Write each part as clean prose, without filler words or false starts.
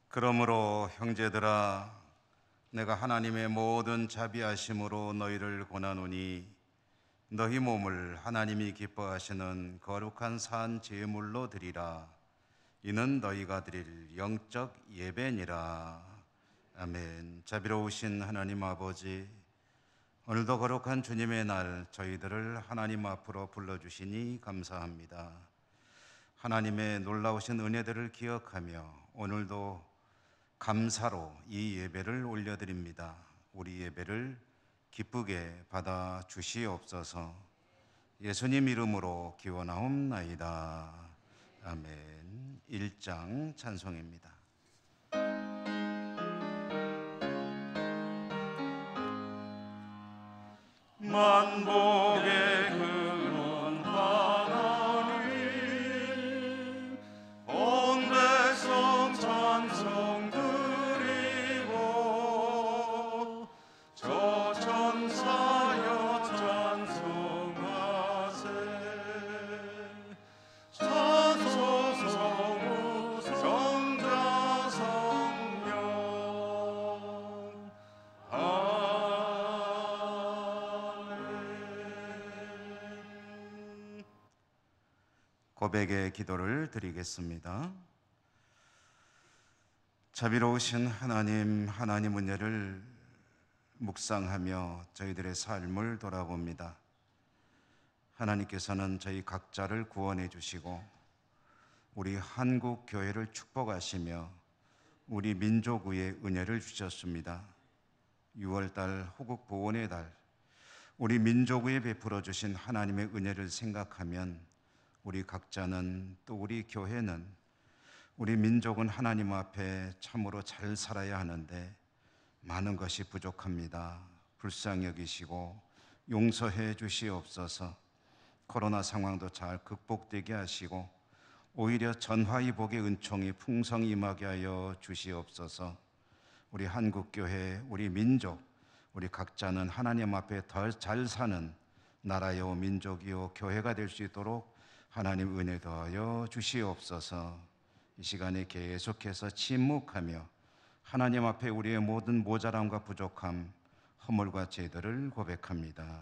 그러므로 형제들아, 내가 하나님의 모든 자비하심으로 너희를 권하노니 너희 몸을 하나님이 기뻐하시는 거룩한 산 제물로 드리라. 이는 너희가 드릴 영적 예배니라. 아멘. 자비로우신 하나님 아버지, 오늘도 거룩한 주님의 날 저희들을 하나님 앞으로 불러주시니 감사합니다. 하나님의 놀라우신 은혜들을 기억하며 오늘도 감사로 이 예배를 올려드립니다. 우리 예배를 기쁘게 받아 주시옵소서. 예수님 이름으로 기원하옵나이다. 아멘. 1장 찬송입니다. 만복의 근원 하나님, 온 백성 찬송 드리고 저 천사여 찬송하세. 찬송 성부 성자 성령 아멘. 고백의 기도를 드리겠습니다. 자비로우신 하나님, 하나님 은혜를 묵상하며 저희들의 삶을 돌아봅니다. 하나님께서는 저희 각자를 구원해 주시고 우리 한국 교회를 축복하시며 우리 민족 위에 은혜를 주셨습니다. 6월달 호국 보훈의 달, 우리 민족 위에 베풀어 주신 하나님의 은혜를 생각하면 우리 각자는, 또 우리 교회는, 우리 민족은 하나님 앞에 참으로 잘 살아야 하는데 많은 것이 부족합니다. 불쌍히 여기시고 용서해 주시옵소서. 코로나 상황도 잘 극복되게 하시고 오히려 전화위 복의 은총이 풍성히 임하게 하여 주시옵소서. 우리 한국교회, 우리 민족, 우리 각자는 하나님 앞에 더 잘 사는 나라요 민족이요 교회가 될 수 있도록 하나님 은혜 더하여 주시옵소서. 이 시간에 계속해서 침묵하며 하나님 앞에 우리의 모든 모자람과 부족함, 허물과 죄들을 고백합니다.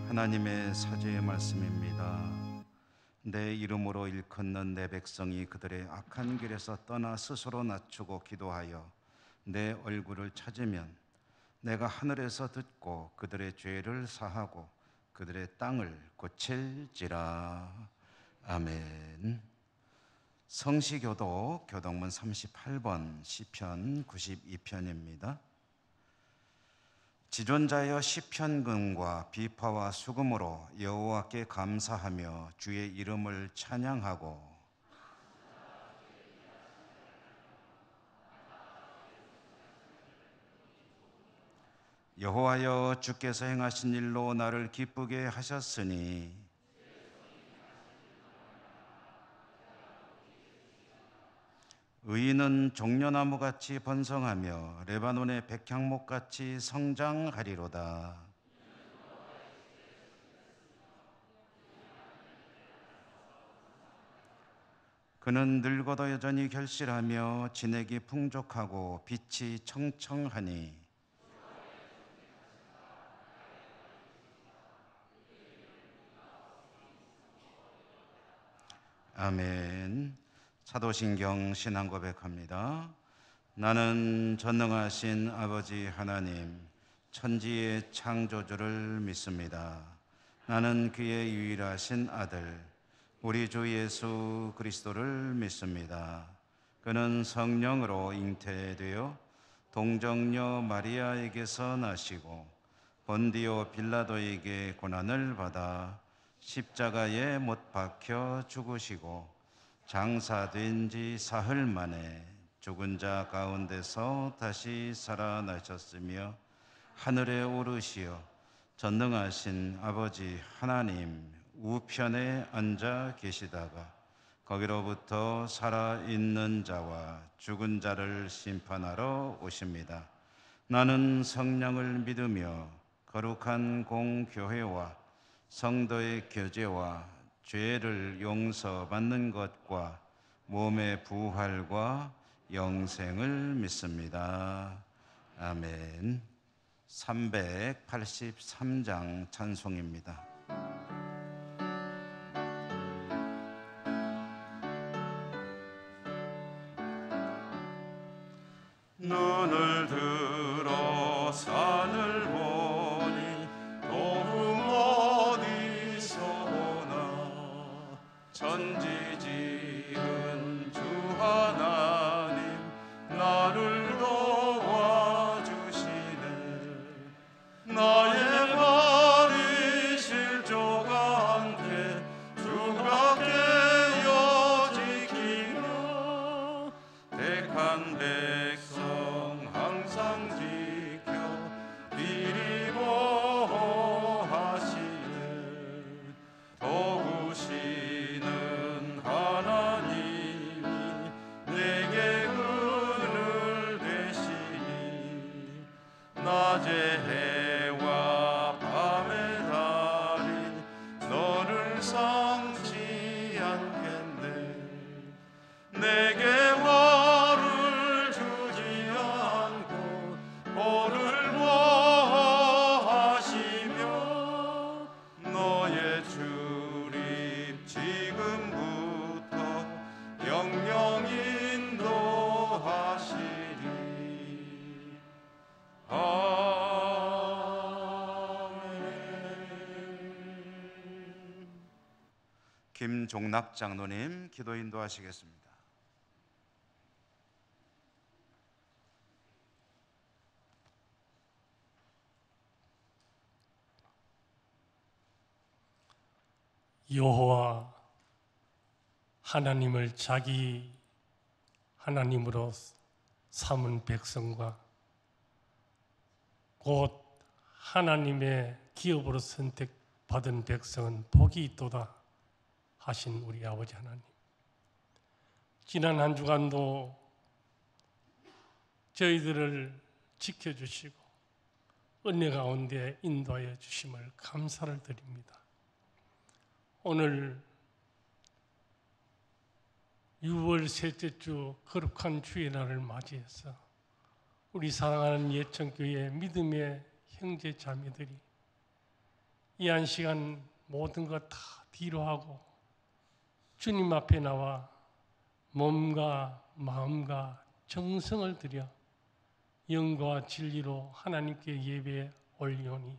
하나님의 사죄의 말씀입니다. 내 이름으로 일컫는 내 백성이 그들의 악한 길에서 떠나 스스로 낮추고 기도하여 내 얼굴을 찾으면 내가 하늘에서 듣고 그들의 죄를 사하고 그들의 땅을 고칠지라. 아멘. 성시교도 교동문 38번 시편 92편입니다. 지존자여 시편금과 비파와 수금으로 여호와께 감사하며 주의 이름을 찬양하고 여호와여 주께서 행하신 일로 나를 기쁘게 하셨으니 의인은 종려나무같이 번성하며 레바논의 백향목같이 성장하리로다. 그는 늙어도 여전히 결실하며 진액이 풍족하고 빛이 청청하니 아멘. 사도신경 신앙 고백합니다. 나는 전능하신 아버지 하나님, 천지의 창조주를 믿습니다. 나는 그의 유일하신 아들 우리 주 예수 그리스도를 믿습니다. 그는 성령으로 잉태되어 동정녀 마리아에게서 나시고 본디오 빌라도에게 고난을 받아 십자가에 못 박혀 죽으시고 장사된 지 사흘 만에 죽은 자 가운데서 다시 살아나셨으며 하늘에 오르시어 전능하신 아버지 하나님 우편에 앉아 계시다가 거기로부터 살아있는 자와 죽은 자를 심판하러 오십니다. 나는 성령을 믿으며 거룩한 공교회와 성도의 교제와 죄를 용서받는 것과 몸의 부활과 영생을 믿습니다. 아멘. 383장 찬송입니다. 눈을 들어 산을 보니 도움 어디서 오나 천지지은 주 하나님 나를 도와주시네. 나의 발이 실족아 않게 주가 깨어 지키며 택한 백성 항상 지켜 미리 보호하시네. 도우시는 하나님이 내게 은을 되시니 낮에 해와 밤의 달이 너를 삼지 않겠네. 내게 화를 주지 않고 벌을 보호하시며 너의 출입 지금부터 영영 인도하시리. 아멘. 김종락 장로님 기도 인도하시겠습니다. 여호와 하나님을 자기 하나님으로 삼은 백성과 곧 하나님의 기업으로 선택받은 백성은 복이 있도다 하신 우리 아버지 하나님, 지난 한 주간도 저희들을 지켜주시고 은혜 가운데 인도하여 주심을 감사를 드립니다. 오늘 6월 셋째 주 거룩한 주의 날을 맞이해서 우리 사랑하는 예천교회 믿음의 형제 자매들이 이 한 시간 모든 것 다 뒤로 하고 주님 앞에 나와 몸과 마음과 정성을 들여 영과 진리로 하나님께 예배 올리오니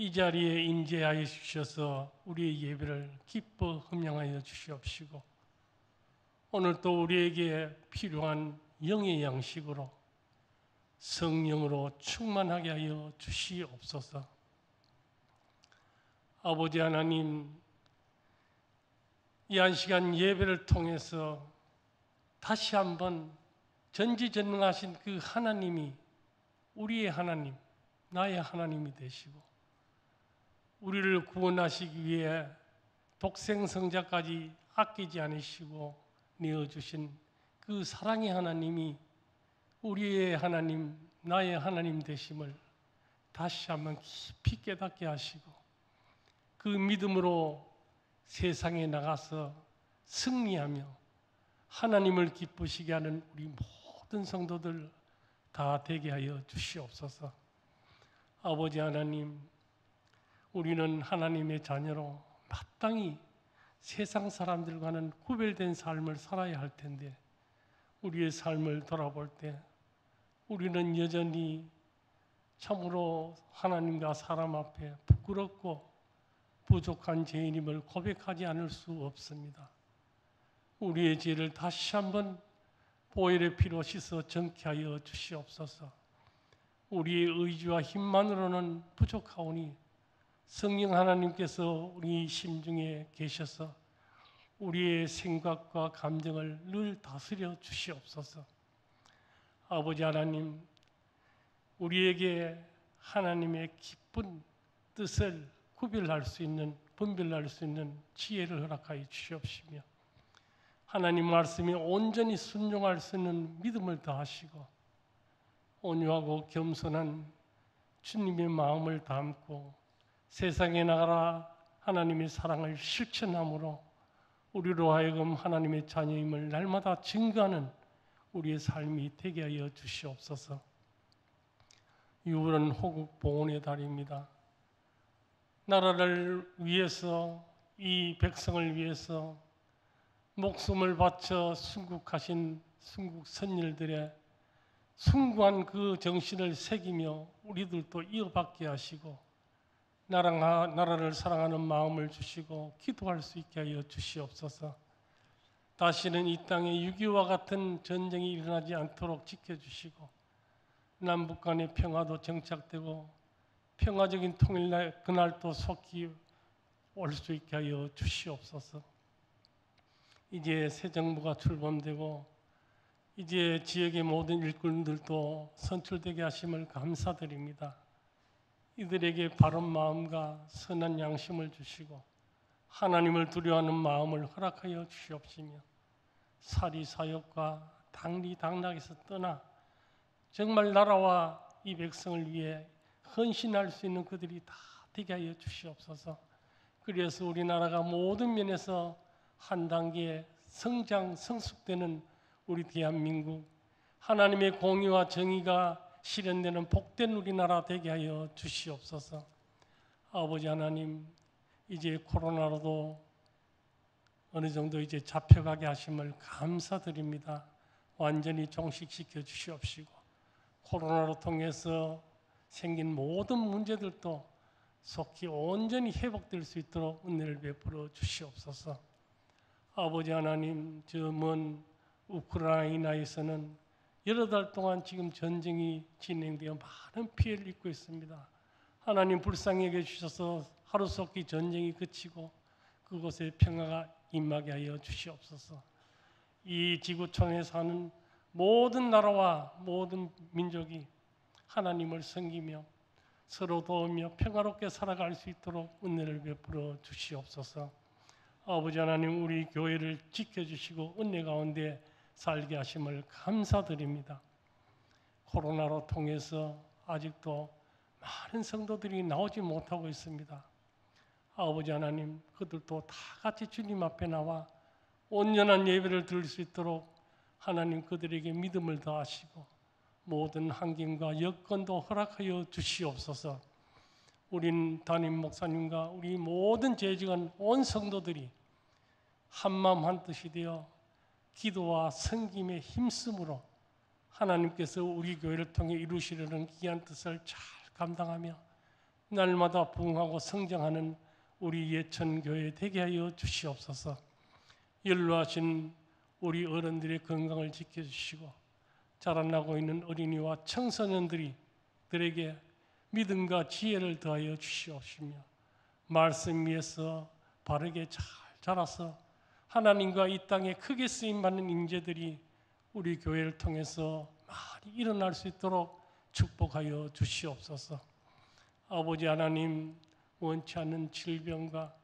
이 자리에 임재하여 주셔서 우리의 예배를 기뻐 흠양하여 주시옵시고 오늘 또 우리에게 필요한 영의 양식으로 성령으로 충만하게 하여 주시옵소서. 아버지 하나님, 이 한 시간 예배를 통해서 다시 한번 전지전능하신 그 하나님이 우리의 하나님, 나의 하나님이 되시고 우리를 구원하시기 위해 독생성자까지 아끼지 않으시고 내어주신 그 사랑의 하나님이 우리의 하나님, 나의 하나님 되심을 다시 한번 깊이 깨닫게 하시고 그 믿음으로 세상에 나가서 승리하며 하나님을 기쁘시게 하는 우리 모든 성도들 다 되게 하여 주시옵소서. 아버지 하나님, 우리는 하나님의 자녀로 마땅히 세상 사람들과는 구별된 삶을 살아야 할 텐데 우리의 삶을 돌아볼 때 우리는 여전히 참으로 하나님과 사람 앞에 부끄럽고 부족한 죄인임을 고백하지 않을 수 없습니다. 우리의 죄를 다시 한번 보혈의 피로 씻어 정케하여 주시옵소서. 우리의 의지와 힘만으로는 부족하오니 성령 하나님께서 우리 심중에 계셔서 우리의 생각과 감정을 늘 다스려 주시옵소서. 아버지 하나님, 우리에게 하나님의 기쁜 뜻을 구별할 수 있는, 분별할 수 있는 지혜를 허락하여 주시옵시며, 하나님 말씀에 온전히 순종할 수 있는 믿음을 더하시고, 온유하고 겸손한 주님의 마음을 담고 세상에 나가라 하나님의 사랑을 실천함으로 우리로 하여금 하나님의 자녀임을 날마다 증거하는 우리의 삶이 되게 하여 주시옵소서. 6월은 호국 봉헌의 달입니다. 나라를 위해서, 이 백성을 위해서 목숨을 바쳐 순국하신 순국 선열들의 숭고한 그 정신을 새기며 우리들도 이어받게 하시고 나라를 사랑하는 마음을 주시고 기도할 수 있게 하여 주시옵소서. 다시는 이 땅에 6.25와 같은 전쟁이 일어나지 않도록 지켜주시고 남북 간의 평화도 정착되고 평화적인 통일날 그날도 속히 올 수 있게 하여 주시옵소서. 이제 새 정부가 출범되고 이제 지역의 모든 일꾼들도 선출되게 하심을 감사드립니다. 이들에게 바른 마음과 선한 양심을 주시고 하나님을 두려워하는 마음을 허락하여 주시옵시며 사리 사욕과 당리당락에서 떠나 정말 나라와 이 백성을 위해 헌신할 수 있는 그들이 다 되게 하여 주시옵소서. 그래서 우리나라가 모든 면에서 한 단계 성장 성숙되는 우리 대한민국, 하나님의 공의와 정의가 실현되는 복된 우리나라 되게 하여 주시옵소서. 아버지 하나님, 이제 코로나로도 어느 정도 이제 잡혀가게 하심을 감사드립니다. 완전히 종식시켜 주시옵시고 코로나로 통해서 생긴 모든 문제들도 속히 온전히 회복될 수 있도록 은혜를 베풀어 주시옵소서. 아버지 하나님, 저 먼 우크라이나에서는 여러 달 동안 지금 전쟁이 진행되어 많은 피해를 입고 있습니다. 하나님 불쌍히 여겨 주셔서 하루속히 전쟁이 그치고 그곳에 평화가 임하게 하여 주시옵소서. 이 지구촌에 사는 모든 나라와 모든 민족이 하나님을 섬기며 서로 도우며 평화롭게 살아갈 수 있도록 은혜를 베풀어 주시옵소서. 아버지 하나님, 우리 교회를 지켜주시고 은혜 가운데 살게 하심을 감사드립니다. 코로나로 통해서 아직도 많은 성도들이 나오지 못하고 있습니다. 아버지 하나님, 그들도 다 같이 주님 앞에 나와 온전한 예배를 드릴 수 있도록 하나님 그들에게 믿음을 더하시고 모든 환경과 여건도 허락하여 주시옵소서. 우린 담임 목사님과 우리 모든 재직한 온 성도들이 한마음 한뜻이 되어 기도와 섬김에 힘쓰므로 하나님께서 우리 교회를 통해 이루시려는 귀한 뜻을 잘 감당하며 날마다 부흥하고 성장하는 우리 예천교회 되게 하여 주시옵소서. 연로하신 우리 어른들의 건강을 지켜주시고 자라나고 있는 어린이와 청소년들에게 믿음과 지혜를 더하여 주시옵시며 말씀 위에서 바르게 잘 자라서 하나님과 이 땅에 크게 쓰임받는 인재들이 우리 교회를 통해서 많이 일어날 수 있도록 축복하여 주시옵소서. 아버지 하나님, 원치 않는 질병과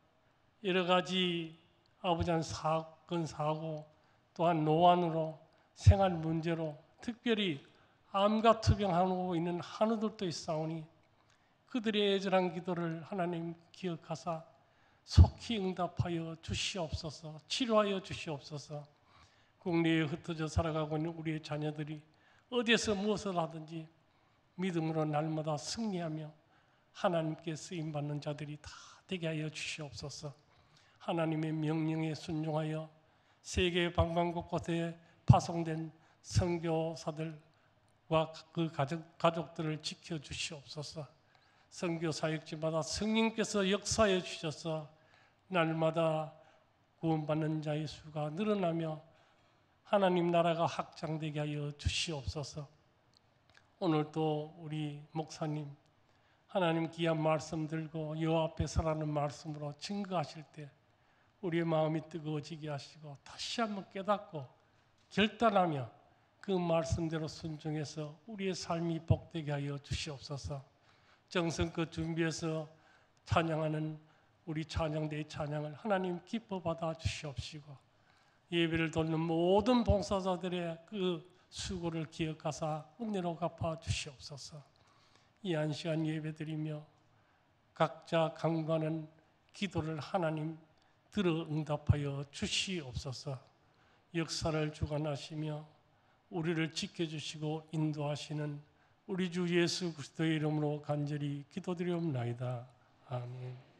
여러 가지 아버지 한 사건, 사고 또한 노안으로 생활 문제로 특별히 암과 투병하고 있는 한우들도 있사오니 그들의 애절한 기도를 하나님 기억하사 속히 응답하여 주시옵소서. 치료하여 주시옵소서. 국내에 흩어져 살아가고 있는 우리의 자녀들이 어디에서 무엇을 하든지 믿음으로 날마다 승리하며 하나님께 쓰임받는 자들이 다 되게 하여 주시옵소서. 하나님의 명령에 순종하여 세계 방방곳곳에 파송된 선교사들과 그 가족들을 지켜주시옵소서. 선교 사역지마다 성령께서 역사해 주셔서 날마다 구원받는 자의 수가 늘어나며 하나님 나라가 확장되게 하여 주시옵소서. 오늘도 우리 목사님 하나님 귀한 말씀 들고 여호와 앞에 서라는 말씀으로 증거하실 때 우리의 마음이 뜨거워지게 하시고 다시 한번 깨닫고 결단하며 그 말씀대로 순종해서 우리의 삶이 복되게 하여 주시옵소서. 정성껏 준비해서 찬양하는 우리 찬양대의 찬양을 하나님 기뻐 받아 주시옵시고 예배를 돕는 모든 봉사자들의 그 수고를 기억하사 은혜로 갚아 주시옵소서. 이 한 시간 예배드리며 각자 간구하는 기도를 하나님 들어 응답하여 주시옵소서. 역사를 주관하시며 우리를 지켜주시고 인도하시는 우리 주 예수 그리스도의 이름으로 간절히 기도드리옵나이다. 아멘.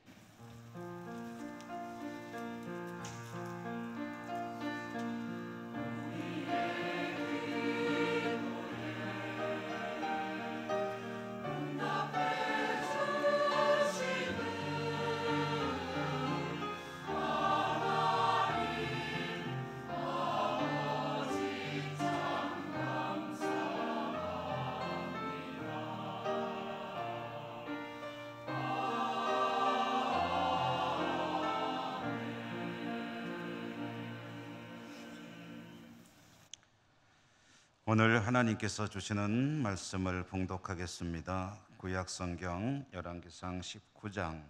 오늘 하나님께서 주시는 말씀을 봉독하겠습니다. 구약성경 열왕기상 19장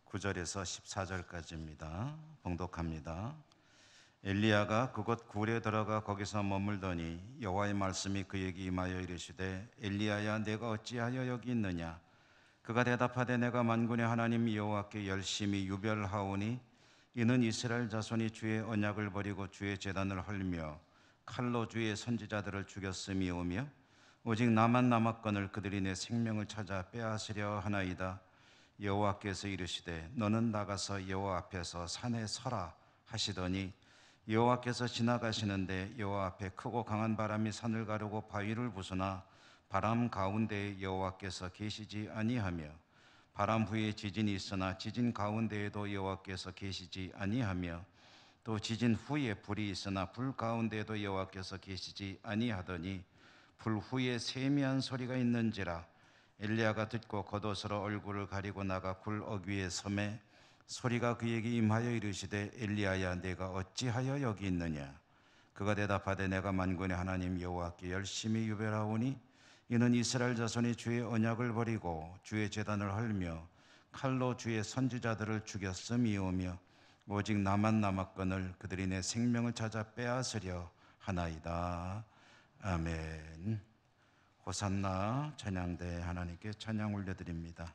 9절에서 14절까지입니다. 봉독합니다. 엘리야가 그곳 굴에 들어가 거기서 머물더니 여호와의 말씀이 그에게 임하여 이르시되 엘리야야 내가 어찌하여 여기 있느냐. 그가 대답하되 내가 만군의 하나님 여호와께 열심히 유별하오니 이는 이스라엘 자손이 주의 언약을 버리고 주의 제단을 헐며 칼로 주의 선지자들을 죽였음이오며 오직 나만 남았거늘 그들이 내 생명을 찾아 빼앗으려 하나이다. 여호와께서 이르시되 너는 나가서 여호와 앞에서 산에 서라 하시더니 여호와께서 지나가시는데 여호와 앞에 크고 강한 바람이 산을 가르고 바위를 부수나 바람 가운데에 여호와께서 계시지 아니하며 바람 후에 지진이 있으나 지진 가운데에도 여호와께서 계시지 아니하며 또 지진 후에 불이 있으나 불 가운데에도 여호와께서 계시지 아니하더니 불 후에 세미한 소리가 있는지라. 엘리야가 듣고 겉옷으로 얼굴을 가리고 나가 굴 어귀에 서매 소리가 그에게 임하여 이르시되 엘리야야 내가 어찌하여 여기 있느냐. 그가 대답하되 내가 만군의 하나님 여호와께 열심히 유별하오니 이는 이스라엘 자손이 주의 언약을 버리고 주의 제단을 헐며 칼로 주의 선지자들을 죽였음이오며 오직 나만 남았거늘 그들이 내 생명을 찾아 빼앗으려 하나이다. 아멘. 호산나 찬양대 하나님께 찬양 올려드립니다.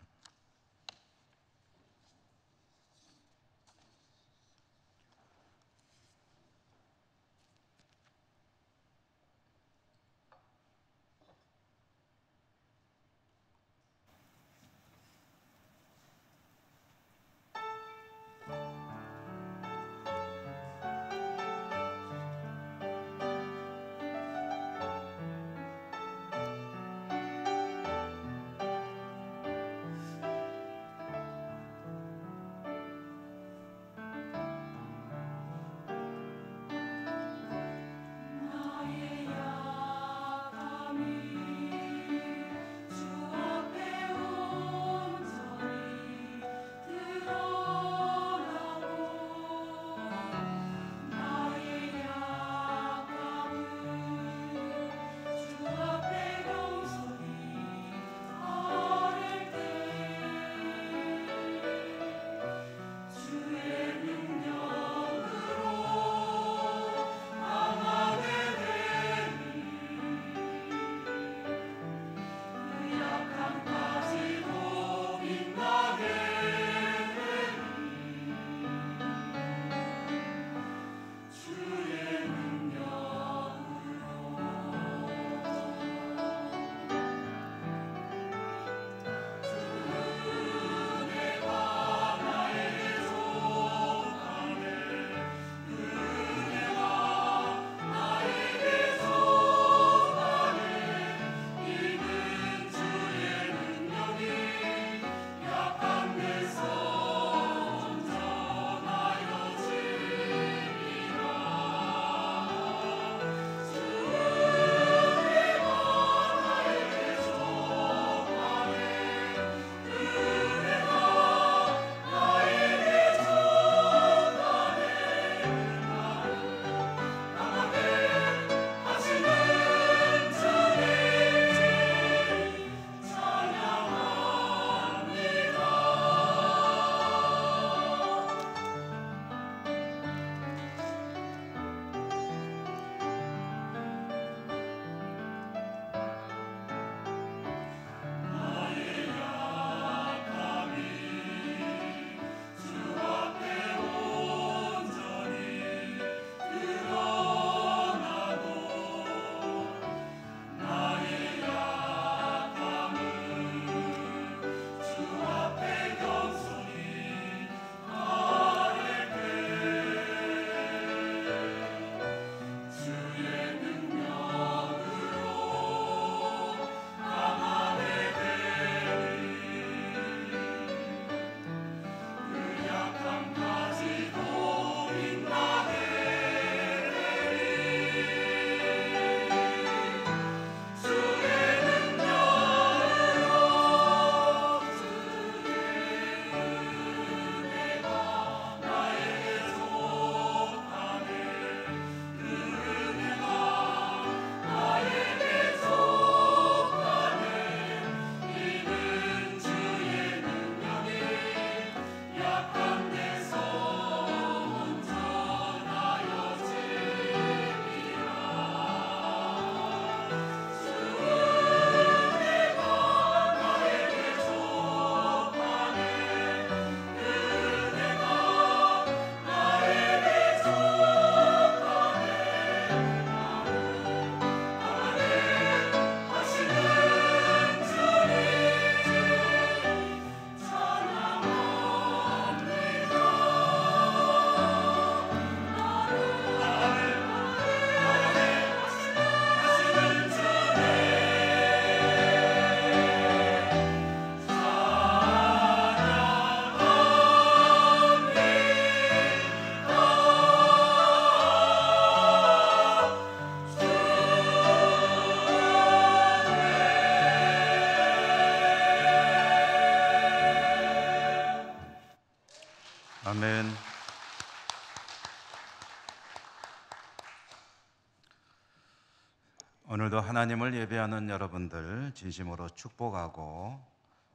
오늘도 하나님을 예배하는 여러분들 진심으로 축복하고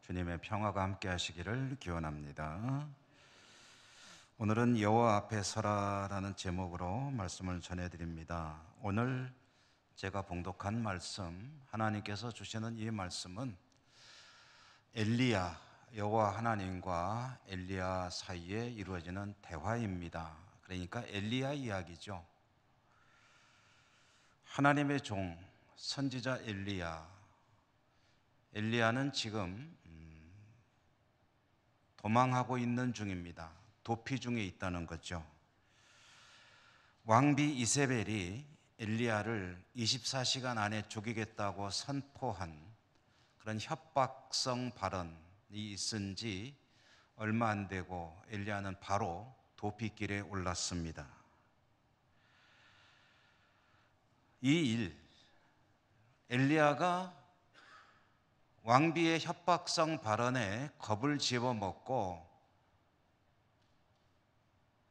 주님의 평화가 함께 하시기를 기원합니다. 오늘은 여호와 앞에 서라라는 제목으로 말씀을 전해드립니다. 오늘 제가 봉독한 말씀, 하나님께서 주시는 이 말씀은 엘리야, 여호와 하나님과 엘리야 사이에 이루어지는 대화입니다. 그러니까 엘리야 이야기죠. 하나님의 종, 선지자 엘리야는 지금 도망하고 있는 중입니다. 도피 중에 있다는 거죠. 왕비 이세벨이 엘리야를 24시간 안에 죽이겠다고 선포한 그런 협박성 발언이 있은 지 얼마 안 되고 엘리야는 바로 도피길에 올랐습니다. 이 일, 엘리야가 왕비의 협박성 발언에 겁을 집어먹고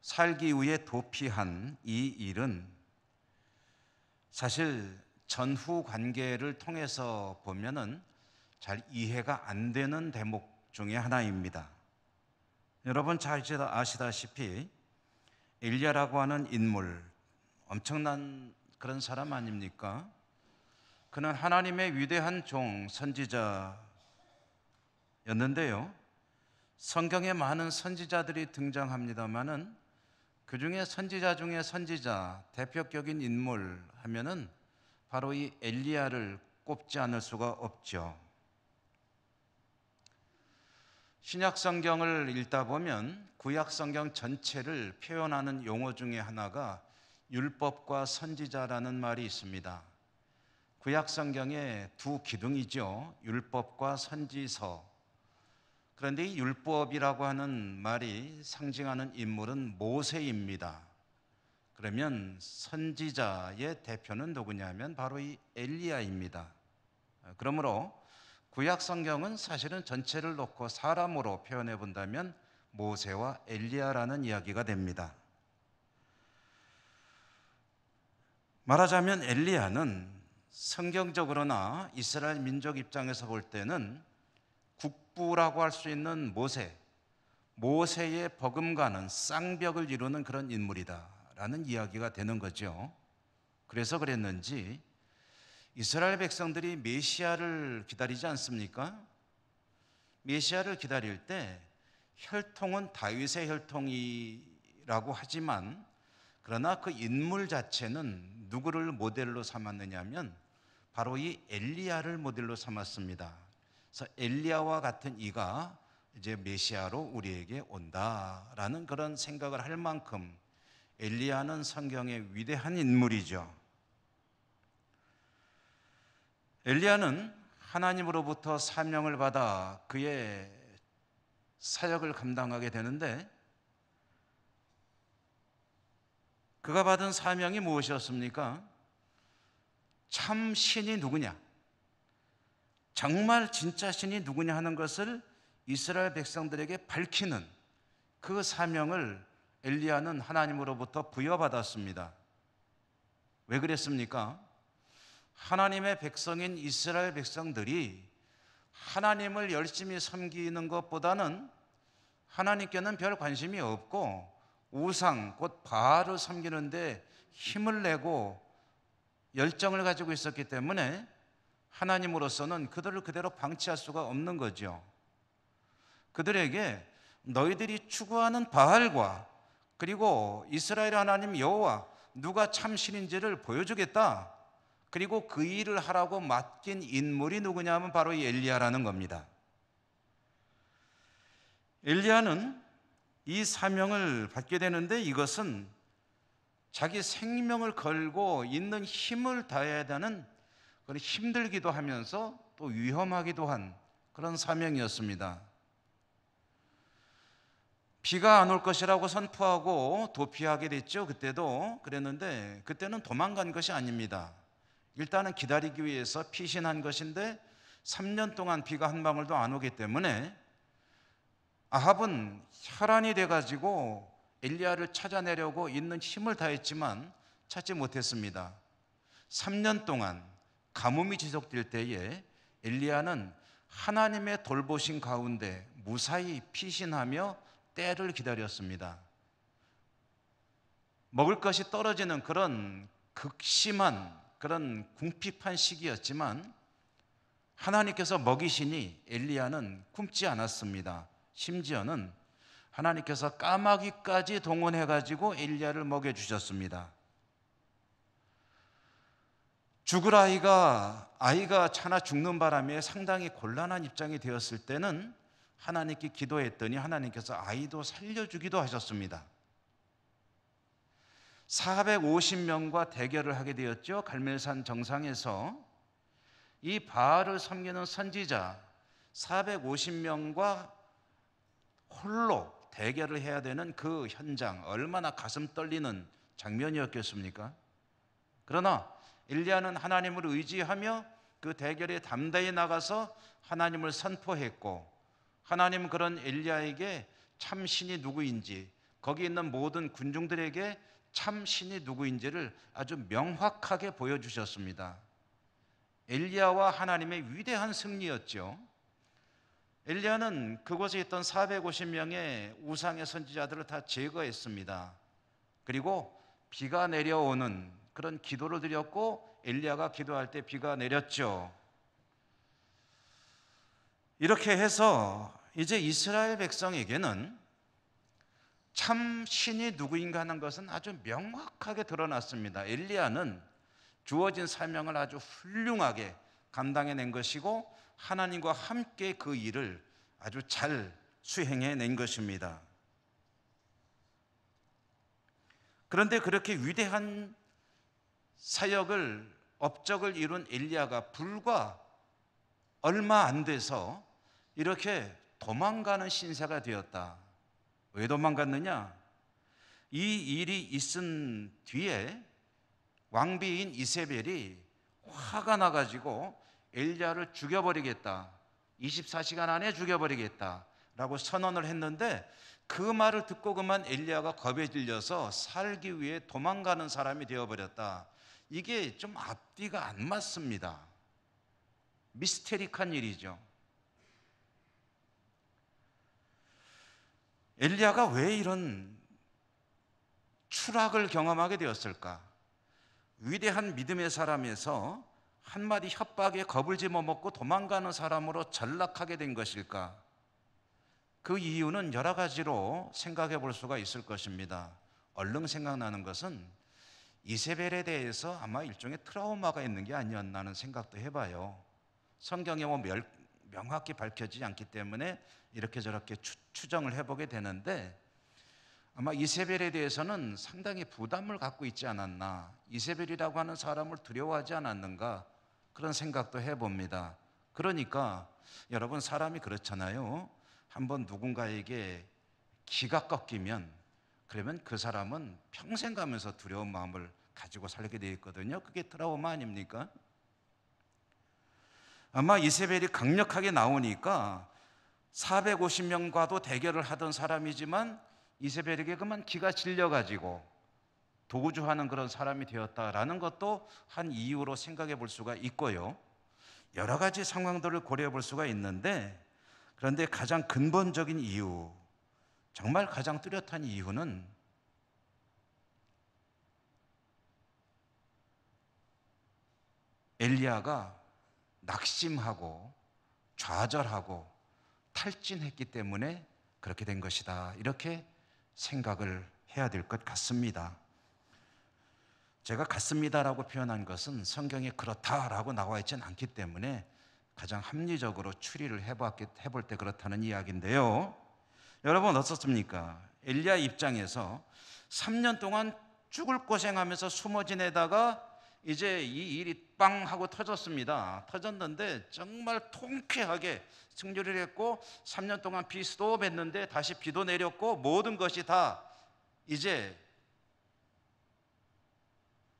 살기 위해 도피한 이 일은 사실 전후 관계를 통해서 보면은 잘 이해가 안 되는 대목 중에 하나입니다. 여러분 잘 아시다시피 엘리야라고 하는 인물, 엄청난 그런 사람 아닙니까? 그는 하나님의 위대한 종, 선지자였는데요. 성경에 많은 선지자들이 등장합니다마는 그 중에 선지자 중에 선지자, 대표격인 인물 하면은 바로 이 엘리야를 꼽지 않을 수가 없죠. 신약 성경을 읽다 보면 구약 성경 전체를 표현하는 용어 중에 하나가 율법과 선지자라는 말이 있습니다. 구약 성경의 두 기둥이죠. 율법과 선지서. 그런데 이 율법이라고 하는 말이 상징하는 인물은 모세입니다. 그러면 선지자의 대표는 누구냐면 바로 이 엘리야입니다. 그러므로 구약 성경은 사실은 전체를 놓고 사람으로 표현해 본다면 모세와 엘리야라는 이야기가 됩니다. 말하자면 엘리야는 성경적으로나 이스라엘 민족 입장에서 볼 때는 국부라고 할 수 있는 모세의 버금가는 쌍벽을 이루는 그런 인물이다라는 이야기가 되는 거죠. 그래서 그랬는지 이스라엘 백성들이 메시아를 기다리지 않습니까? 메시아를 기다릴 때 혈통은 다윗의 혈통이라고 하지만 그러나 그 인물 자체는 누구를 모델로 삼았느냐 하면 바로 이 엘리야를 모델로 삼았습니다. 그래서 엘리야와 같은 이가 이제 메시아로 우리에게 온다라는 그런 생각을 할 만큼 엘리야는 성경의 위대한 인물이죠. 엘리야는 하나님으로부터 사명을 받아 그의 사역을 감당하게 되는데 그가 받은 사명이 무엇이었습니까? 참 신이 누구냐? 정말 진짜 신이 누구냐 하는 것을 이스라엘 백성들에게 밝히는 그 사명을 엘리야는 하나님으로부터 부여받았습니다. 왜 그랬습니까? 하나님의 백성인 이스라엘 백성들이 하나님을 열심히 섬기는 것보다는 하나님께는 별 관심이 없고 우상, 곧 바알을 섬기는데 힘을 내고 열정을 가지고 있었기 때문에 하나님으로서는 그들을 그대로 방치할 수가 없는 거죠. 그들에게 너희들이 추구하는 바알과 그리고 이스라엘 하나님 여호와 누가 참 신인지를 보여주겠다. 그리고 그 일을 하라고 맡긴 인물이 누구냐 하면 바로 이 엘리야라는 겁니다. 엘리야는 이 사명을 받게 되는데 이것은 자기 생명을 걸고 있는 힘을 다해야 되는 힘들기도 하면서 또 위험하기도 한 그런 사명이었습니다. 비가 안 올 것이라고 선포하고 도피하게 됐죠. 그때도 그랬는데 그때는 도망간 것이 아닙니다. 일단은 기다리기 위해서 피신한 것인데 3년 동안 비가 한 방울도 안 오기 때문에 아합은 혈안이 돼가지고 엘리야를 찾아내려고 있는 힘을 다했지만 찾지 못했습니다. 3년 동안 가뭄이 지속될 때에 엘리야는 하나님의 돌보신 가운데 무사히 피신하며 때를 기다렸습니다. 먹을 것이 떨어지는 그런 극심한 그런 궁핍한 시기였지만 하나님께서 먹이시니 엘리야는 굶지 않았습니다. 심지어는 하나님께서 까마귀까지 동원해가지고 엘리야를 먹여주셨습니다. 죽을 아이가 차나 죽는 바람에 상당히 곤란한 입장이 되었을 때는 하나님께 기도했더니 하나님께서 아이도 살려주기도 하셨습니다. 450명과 대결을 하게 되었죠. 갈멜산 정상에서 이 바알을 섬기는 선지자 450명과 홀로 대결을 해야 되는 그 현장, 얼마나 가슴 떨리는 장면이었겠습니까? 그러나 엘리야는 하나님을 의지하며 그 대결에 담대히 나가서 하나님을 선포했고, 하나님은 그런 엘리야에게 참 신이 누구인지, 거기 있는 모든 군중들에게 참 신이 누구인지를 아주 명확하게 보여주셨습니다. 엘리야와 하나님의 위대한 승리였죠. 엘리야는 그곳에 있던 450명의 우상의 선지자들을 다 제거했습니다. 그리고 비가 내려오는 그런 기도를 드렸고, 엘리야가 기도할 때 비가 내렸죠. 이렇게 해서 이제 이스라엘 백성에게는 참 신이 누구인가 하는 것은 아주 명확하게 드러났습니다. 엘리야는 주어진 사명을 아주 훌륭하게 감당해낸 것이고 하나님과 함께 그 일을 아주 잘 수행해낸 것입니다. 그런데 그렇게 위대한 사역을, 업적을 이룬 엘리야가 불과 얼마 안 돼서 이렇게 도망가는 신세가 되었다. 왜 도망갔느냐? 이 일이 있은 뒤에 왕비인 이세벨이 화가 나가지고 엘리야를 죽여버리겠다, 24시간 안에 죽여버리겠다 라고 선언을 했는데, 그 말을 듣고 그만 엘리야가 겁에 질려서 살기 위해 도망가는 사람이 되어버렸다. 이게 좀 앞뒤가 안 맞습니다. 미스테릭한 일이죠. 엘리야가 왜 이런 추락을 경험하게 되었을까? 위대한 믿음의 사람에서 한마디 협박에 겁을 집어먹고 도망가는 사람으로 전락하게 된 것일까? 그 이유는 여러 가지로 생각해 볼 수가 있을 것입니다. 얼른 생각나는 것은 이세벨에 대해서 아마 일종의 트라우마가 있는 게 아니었나 하는 생각도 해봐요. 성경에 뭐 명확히 밝혀지지 않기 때문에 이렇게 저렇게 추정을 해보게 되는데, 아마 이세벨에 대해서는 상당히 부담을 갖고 있지 않았나, 이세벨이라고 하는 사람을 두려워하지 않았는가, 그런 생각도 해봅니다. 그러니까 여러분, 사람이 그렇잖아요. 한번 누군가에게 기가 꺾이면 그러면 그 사람은 평생 가면서 두려운 마음을 가지고 살게 되어 있거든요. 그게 트라우마 아닙니까? 아마 이세벨이 강력하게 나오니까 450명과도 대결을 하던 사람이지만 이세벨에게 그만 기가 질려가지고 도주하는 그런 사람이 되었다라는 것도 한 이유로 생각해 볼 수가 있고요. 여러 가지 상황들을 고려해 볼 수가 있는데, 그런데 가장 근본적인 이유, 정말 가장 뚜렷한 이유는 엘리야가 낙심하고 좌절하고 탈진했기 때문에 그렇게 된 것이다, 이렇게 생각을 해야 될 것 같습니다. 제가 같습니다라고 표현한 것은 성경에 그렇다라고 나와 있지는 않기 때문에 가장 합리적으로 추리를 해볼 때 그렇다는 이야기인데요. 여러분 어떻습니까? 엘리야 입장에서 3년 동안 죽을 고생하면서 숨어 지내다가 이제 이 일이 빵 하고 터졌습니다. 터졌는데 정말 통쾌하게 승리를 했고 3년 동안 비 스톱했는데 다시 비도 내렸고 모든 것이 다 이제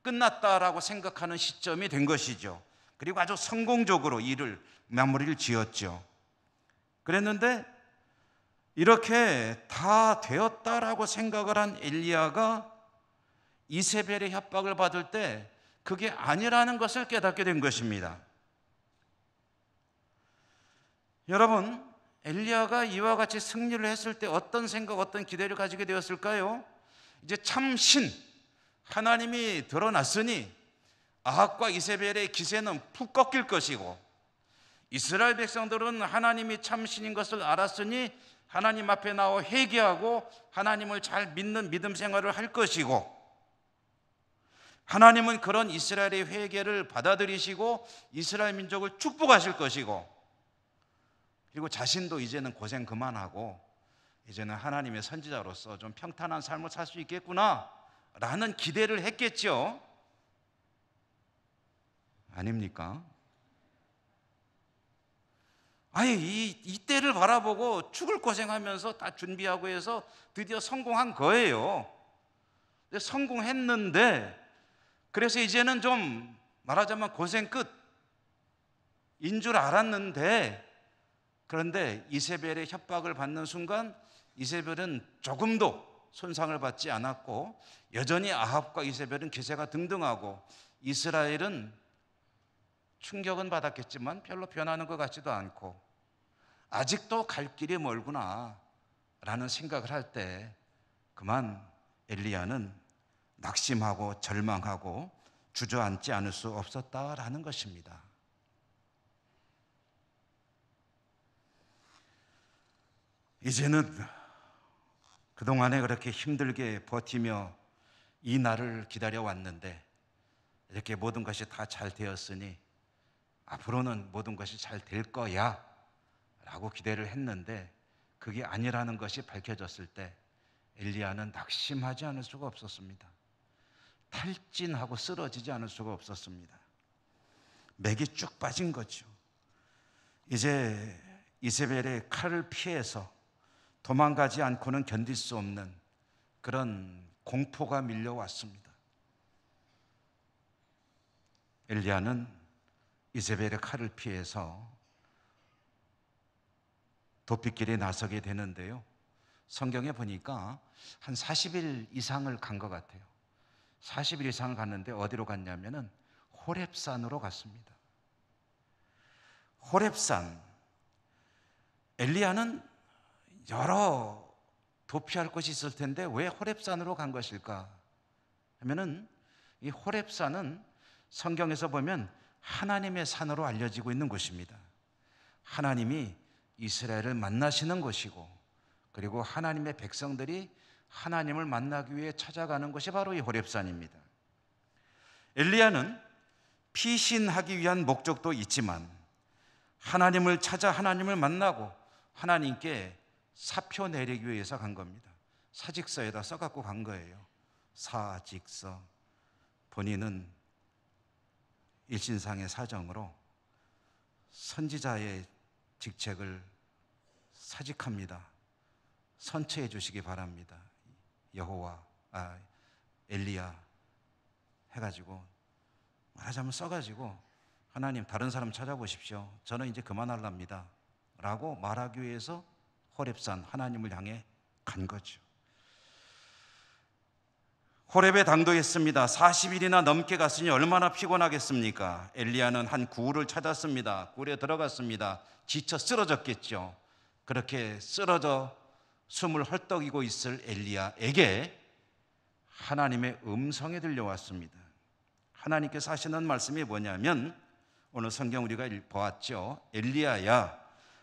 끝났다라고 생각하는 시점이 된 것이죠. 그리고 아주 성공적으로 일을 마무리를 지었죠. 그랬는데 이렇게 다 되었다라고 생각을 한 엘리야가 이세벨의 협박을 받을 때 그게 아니라는 것을 깨닫게 된 것입니다. 여러분, 엘리야가 이와 같이 승리를 했을 때 어떤 생각, 어떤 기대를 가지게 되었을까요? 이제 참신 하나님이 드러났으니 아합과 이세벨의 기세는 푹 꺾일 것이고, 이스라엘 백성들은 하나님이 참신인 것을 알았으니 하나님 앞에 나와 회개하고 하나님을 잘 믿는 믿음 생활을 할 것이고, 하나님은 그런 이스라엘의 회개를 받아들이시고 이스라엘 민족을 축복하실 것이고, 그리고 자신도 이제는 고생 그만하고 이제는 하나님의 선지자로서 좀 평탄한 삶을 살 수 있겠구나 라는 기대를 했겠죠. 아닙니까? 아예 이 때를 바라보고 죽을 고생하면서 다 준비하고 해서 드디어 성공한 거예요. 근데 성공했는데, 그래서 이제는 좀 말하자면 고생 끝인 줄 알았는데, 그런데 이세벨의 협박을 받는 순간 이세벨은 조금도 손상을 받지 않았고, 여전히 아합과 이세벨은 기세가 등등하고, 이스라엘은 충격은 받았겠지만 별로 변하는 것 같지도 않고, 아직도 갈 길이 멀구나 라는 생각을 할 때 그만 엘리야는 낙심하고 절망하고 주저앉지 않을 수 없었다라는 것입니다. 이제는 그동안에 그렇게 힘들게 버티며 이 날을 기다려왔는데 이렇게 모든 것이 다 잘 되었으니 앞으로는 모든 것이 잘 될 거야 라고 기대를 했는데, 그게 아니라는 것이 밝혀졌을 때 엘리야는 낙심하지 않을 수가 없었습니다. 탈진하고 쓰러지지 않을 수가 없었습니다. 맥이 쭉 빠진 거죠. 이제 이세벨의 칼을 피해서 도망가지 않고는 견딜 수 없는 그런 공포가 밀려왔습니다. 엘리야는 이세벨의 칼을 피해서 도피길에 나서게 되는데요, 성경에 보니까 한 40일 이상을 간 것 같아요. 40일 이상을 갔는데 어디로 갔냐면은 호렙산으로 갔습니다. 호렙산, 엘리야는 여러 도피할 곳이 있을 텐데 왜 호렙산으로 간 것일까 하면은, 이 호렙산은 성경에서 보면 하나님의 산으로 알려지고 있는 곳입니다. 하나님이 이스라엘을 만나시는 곳이고, 그리고 하나님의 백성들이 하나님을 만나기 위해 찾아가는 것이 바로 이 호렙산입니다. 엘리야는 피신하기 위한 목적도 있지만 하나님을 찾아 하나님을 만나고 하나님께 사표 내리기 위해서 간 겁니다. 사직서에다 써갖고 간 거예요. 사직서. 본인은 일신상의 사정으로 선지자의 직책을 사직합니다. 선처해 주시기 바랍니다. 엘리야 해가지고 말하자면 써가지고, 하나님 다른 사람 찾아보십시오. 저는 이제 그만할랍니다 라고 말하기 위해서 호렙산 하나님을 향해 간 거죠. 호렙에 당도했습니다. 40일이나 넘게 갔으니 얼마나 피곤하겠습니까? 엘리야는 한 구울을 찾았습니다. 굴에 들어갔습니다. 지쳐 쓰러졌겠죠. 그렇게 쓰러져 숨을 헐떡이고 있을 엘리야에게 하나님의 음성이 들려왔습니다. 하나님께서 하시는 말씀이 뭐냐면, 오늘 성경 우리가 보았죠. 엘리야야,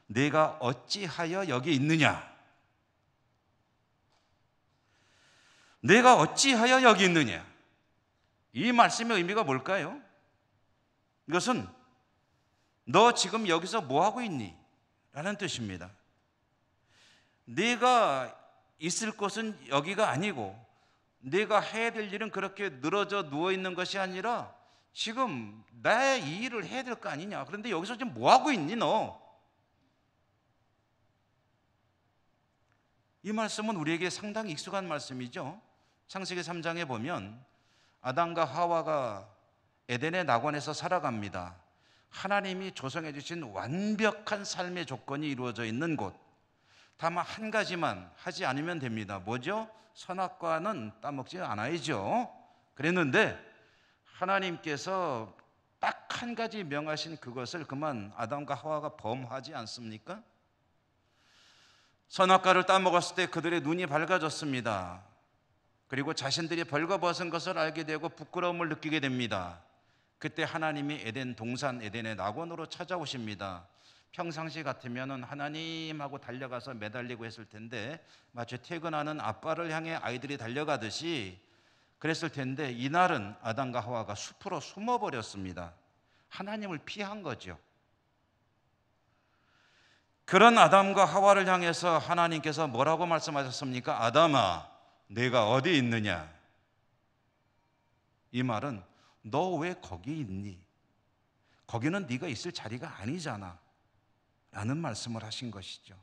내가 어찌하여 여기 있느냐? 내가 어찌하여 여기 있느냐? 이 말씀의 의미가 뭘까요? 이것은 너 지금 여기서 뭐 하고 있니? 라는 뜻입니다. 네가 있을 곳은 여기가 아니고, 네가 해야 될 일은 그렇게 늘어져 누워 있는 것이 아니라 지금 나의 이 일을 해야 될 거 아니냐? 그런데 여기서 지금 뭐 하고 있니 너? 이 말씀은 우리에게 상당히 익숙한 말씀이죠. 창세기 3장에 보면 아담과 하와가 에덴의 낙원에서 살아갑니다. 하나님이 조성해 주신 완벽한 삶의 조건이 이루어져 있는 곳. 다만 한 가지만 하지 않으면 됩니다. 뭐죠? 선악과는 따먹지 않아야죠. 그랬는데 하나님께서 딱 한 가지 명하신 그것을 그만 아담과 하와가 범하지 않습니까? 선악과를 따먹었을 때 그들의 눈이 밝아졌습니다. 그리고 자신들이 벌거벗은 것을 알게 되고 부끄러움을 느끼게 됩니다. 그때 하나님이 에덴 동산 에덴의 낙원으로 찾아오십니다. 평상시 같으면 하나님하고 달려가서 매달리고 했을 텐데 마치 퇴근하는 아빠를 향해 아이들이 달려가듯이 그랬을 텐데 이날은 아담과 하와가 숲으로 숨어버렸습니다. 하나님을 피한 거죠. 그런 아담과 하와를 향해서 하나님께서 뭐라고 말씀하셨습니까? 아담아, 내가 어디 있느냐? 이 말은 너 왜 거기 있니? 거기는 네가 있을 자리가 아니잖아 라는 말씀을 하신 것이죠.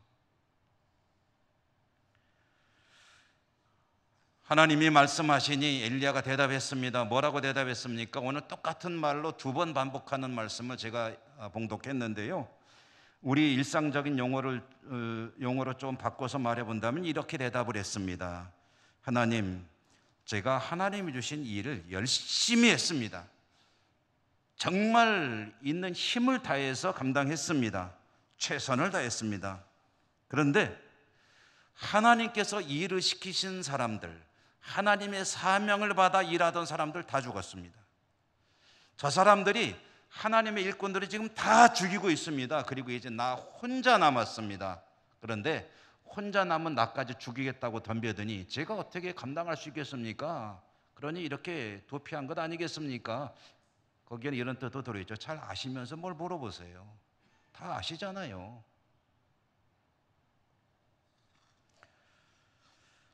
하나님이 말씀하시니 엘리야가 대답했습니다. 뭐라고 대답했습니까? 오늘 똑같은 말로 2번 반복하는 말씀을 제가 봉독했는데요. 우리 일상적인 용어로 좀 바꿔서 말해본다면 이렇게 대답을 했습니다. 하나님, 제가 하나님이 주신 일을 열심히 했습니다. 정말 있는 힘을 다해서 감당했습니다. 최선을 다했습니다. 그런데 하나님께서 일을 시키신 사람들, 하나님의 사명을 받아 일하던 사람들 다 죽었습니다. 저 사람들이 하나님의 일꾼들이 지금 다 죽이고 있습니다. 그리고 이제 나 혼자 남았습니다. 그런데 혼자 남은 나까지 죽이겠다고 덤벼드니 제가 어떻게 감당할 수 있겠습니까? 그러니 이렇게 도피한 것 아니겠습니까? 거기에는 이런 뜻도 들어있죠. 잘 아시면서 뭘 물어보세요. 다 아시잖아요.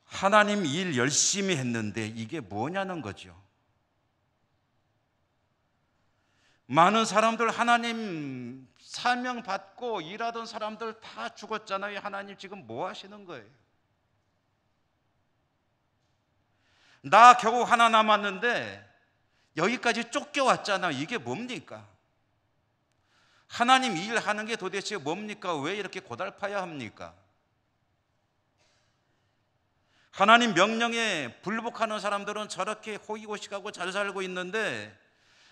하나님 일 열심히 했는데 이게 뭐냐는 거죠. 많은 사람들 하나님 사명 받고 일하던 사람들 다 죽었잖아요. 하나님 지금 뭐 하시는 거예요? 나 겨우 하나 남았는데 여기까지 쫓겨왔잖아. 이게 뭡니까? 하나님 일하는 게 도대체 뭡니까? 왜 이렇게 고달파야 합니까? 하나님 명령에 불복하는 사람들은 저렇게 호의호식하고 잘 살고 있는데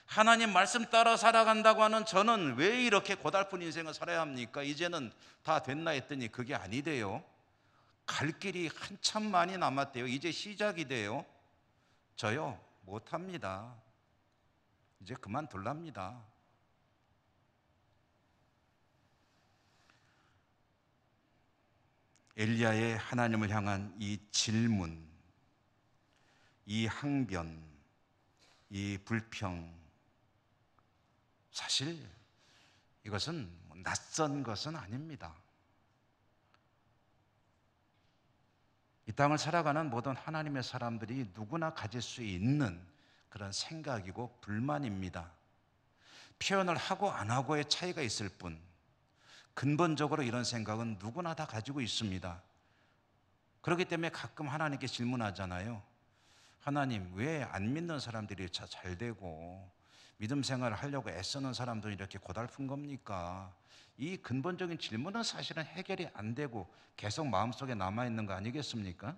하나님 말씀 따라 살아간다고 하는 저는 왜 이렇게 고달픈 인생을 살아야 합니까? 이제는 다 됐나 했더니 그게 아니대요. 갈 길이 한참 많이 남았대요. 이제 시작이 돼요. 저요 못합니다. 이제 그만둘랍니다. 엘리야의 하나님을 향한 이 질문, 이 항변, 이 불평, 사실 이것은 낯선 것은 아닙니다. 이 땅을 살아가는 모든 하나님의 사람들이 누구나 가질 수 있는 그런 생각이고 불만입니다. 표현을 하고 안 하고의 차이가 있을 뿐 근본적으로 이런 생각은 누구나 다 가지고 있습니다. 그렇기 때문에 가끔 하나님께 질문하잖아요. 하나님, 왜 안 믿는 사람들이 잘 되고 믿음 생활을 하려고 애쓰는 사람들은 이렇게 고달픈 겁니까? 이 근본적인 질문은 사실은 해결이 안 되고 계속 마음속에 남아있는 거 아니겠습니까?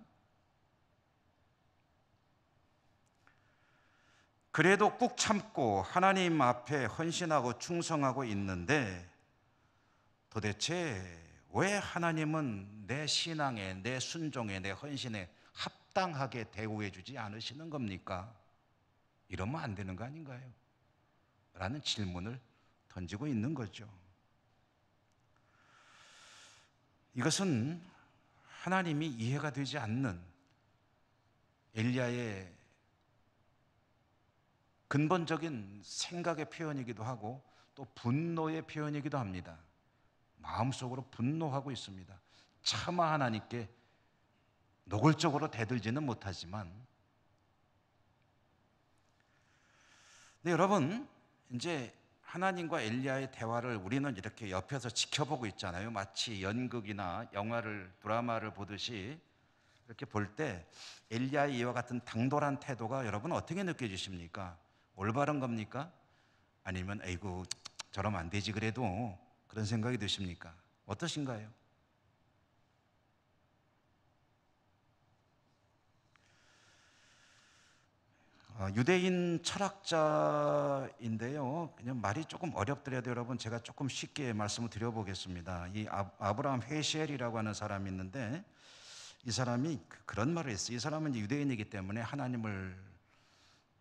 그래도 꾹 참고 하나님 앞에 헌신하고 충성하고 있는데 도대체 왜 하나님은 내 신앙에, 내 순종에, 내 헌신에 합당하게 대우해 주지 않으시는 겁니까? 이러면 안 되는 거 아닌가요? 라는 질문을 던지고 있는 거죠. 이것은 하나님이 이해가 되지 않는 엘리야의 근본적인 생각의 표현이기도 하고 또 분노의 표현이기도 합니다. 마음속으로 분노하고 있습니다. 차마 하나님께 노골적으로 대들지는 못하지만, 근데 여러분, 이제 하나님과 엘리야의 대화를 우리는 이렇게 옆에서 지켜보고 있잖아요. 마치 연극이나 드라마를 보듯이 이렇게 볼 때 엘리야의 이와 같은 당돌한 태도가 여러분 어떻게 느껴지십니까? 올바른 겁니까? 아니면 에이구 저러면 안 되지 그래도 그런 생각이 드십니까? 어떠신가요? 유대인 철학자인데요. 그냥 말이 조금 어렵더라도 여러분 제가 조금 쉽게 말씀을 드려보겠습니다. 이 아브라함 헤시엘이라고 하는 사람이 있는데 이 사람이 그런 말을 했어요. 이 사람은 이제 유대인이기 때문에 하나님을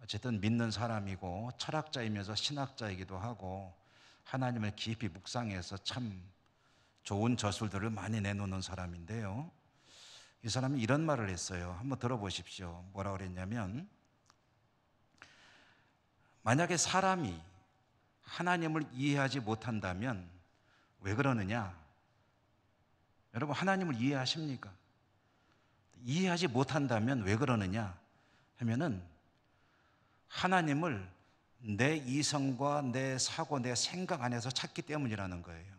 어쨌든 믿는 사람이고 철학자이면서 신학자이기도 하고 하나님을 깊이 묵상해서 참 좋은 저술들을 많이 내놓는 사람인데요. 이 사람이 이런 말을 했어요. 한번 들어보십시오. 뭐라고 그랬냐면, 만약에 사람이 하나님을 이해하지 못한다면 왜 그러느냐? 여러분, 하나님을 이해하십니까? 이해하지 못한다면 왜 그러느냐 하면은 하나님을 내 이성과 내 사고, 내 생각 안에서 찾기 때문이라는 거예요.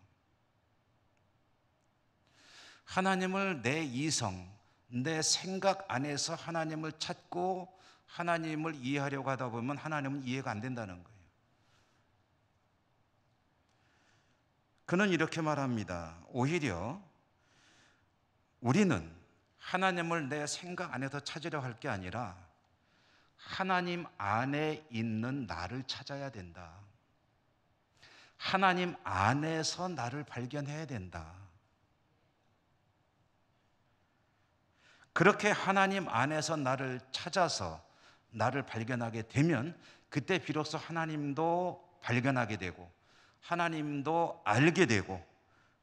하나님을 내 이성, 내 생각 안에서 하나님을 찾고 하나님을 이해하려고 하다 보면 하나님은 이해가 안 된다는 거예요. 그는 이렇게 말합니다. 오히려 우리는 하나님을 내 생각 안에서 찾으려 할 게 아니라 하나님 안에 있는 나를 찾아야 된다. 하나님 안에서 나를 발견해야 된다. 그렇게 하나님 안에서 나를 찾아서 나를 발견하게 되면 그때 비로소 하나님도 발견하게 되고 하나님도 알게 되고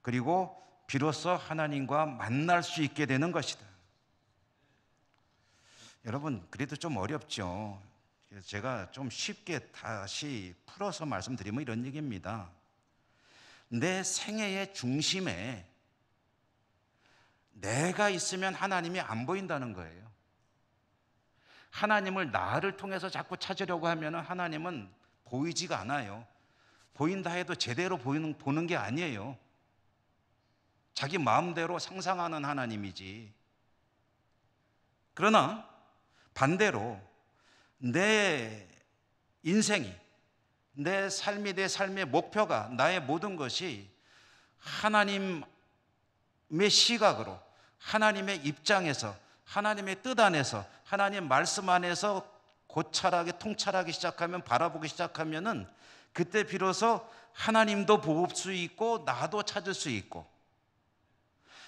그리고 비로소 하나님과 만날 수 있게 되는 것이다. 여러분, 그래도 좀 어렵죠. 제가 좀 쉽게 다시 풀어서 말씀드리면 이런 얘기입니다. 내 생애의 중심에 내가 있으면 하나님이 안 보인다는 거예요. 하나님을 나를 통해서 자꾸 찾으려고 하면 하나님은 보이지가 않아요. 보인다 해도 제대로 보는 게 아니에요. 자기 마음대로 상상하는 하나님이지. 그러나 반대로 내 인생이, 내 삶이, 내 삶의 목표가, 나의 모든 것이 하나님의 시각으로, 하나님의 입장에서, 하나님의 뜻 안에서, 하나님 말씀 안에서 고찰하게, 통찰하기 시작하면, 바라보기 시작하면은 그때 비로소 하나님도 볼 수 있고 나도 찾을 수 있고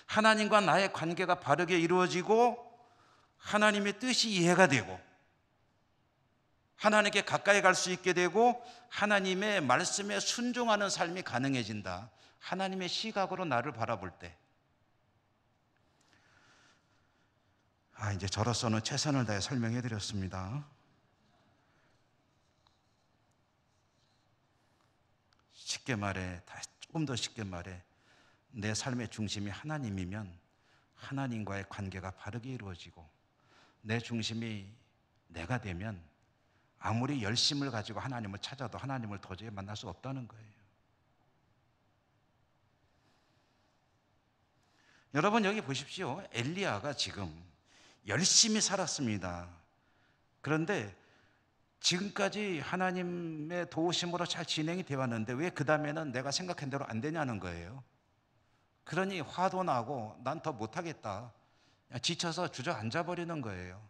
하나님과 나의 관계가 바르게 이루어지고 하나님의 뜻이 이해가 되고 하나님께 가까이 갈 수 있게 되고 하나님의 말씀에 순종하는 삶이 가능해진다. 하나님의 시각으로 나를 바라볼 때. 이제 저로서는 최선을 다해 설명해 드렸습니다. 쉽게 말해, 조금 더 쉽게 말해, 내 삶의 중심이 하나님이면 하나님과의 관계가 바르게 이루어지고 내 중심이 내가 되면 아무리 열심을 가지고 하나님을 찾아도 하나님을 도저히 만날 수 없다는 거예요. 여러분, 여기 보십시오. 엘리야가 지금 열심히 살았습니다. 그런데 지금까지 하나님의 도우심으로 잘 진행이 되어 왔는데 왜 그 다음에는 내가 생각한 대로 안 되냐는 거예요. 그러니 화도 나고 난 더 못하겠다. 지쳐서 주저앉아 버리는 거예요.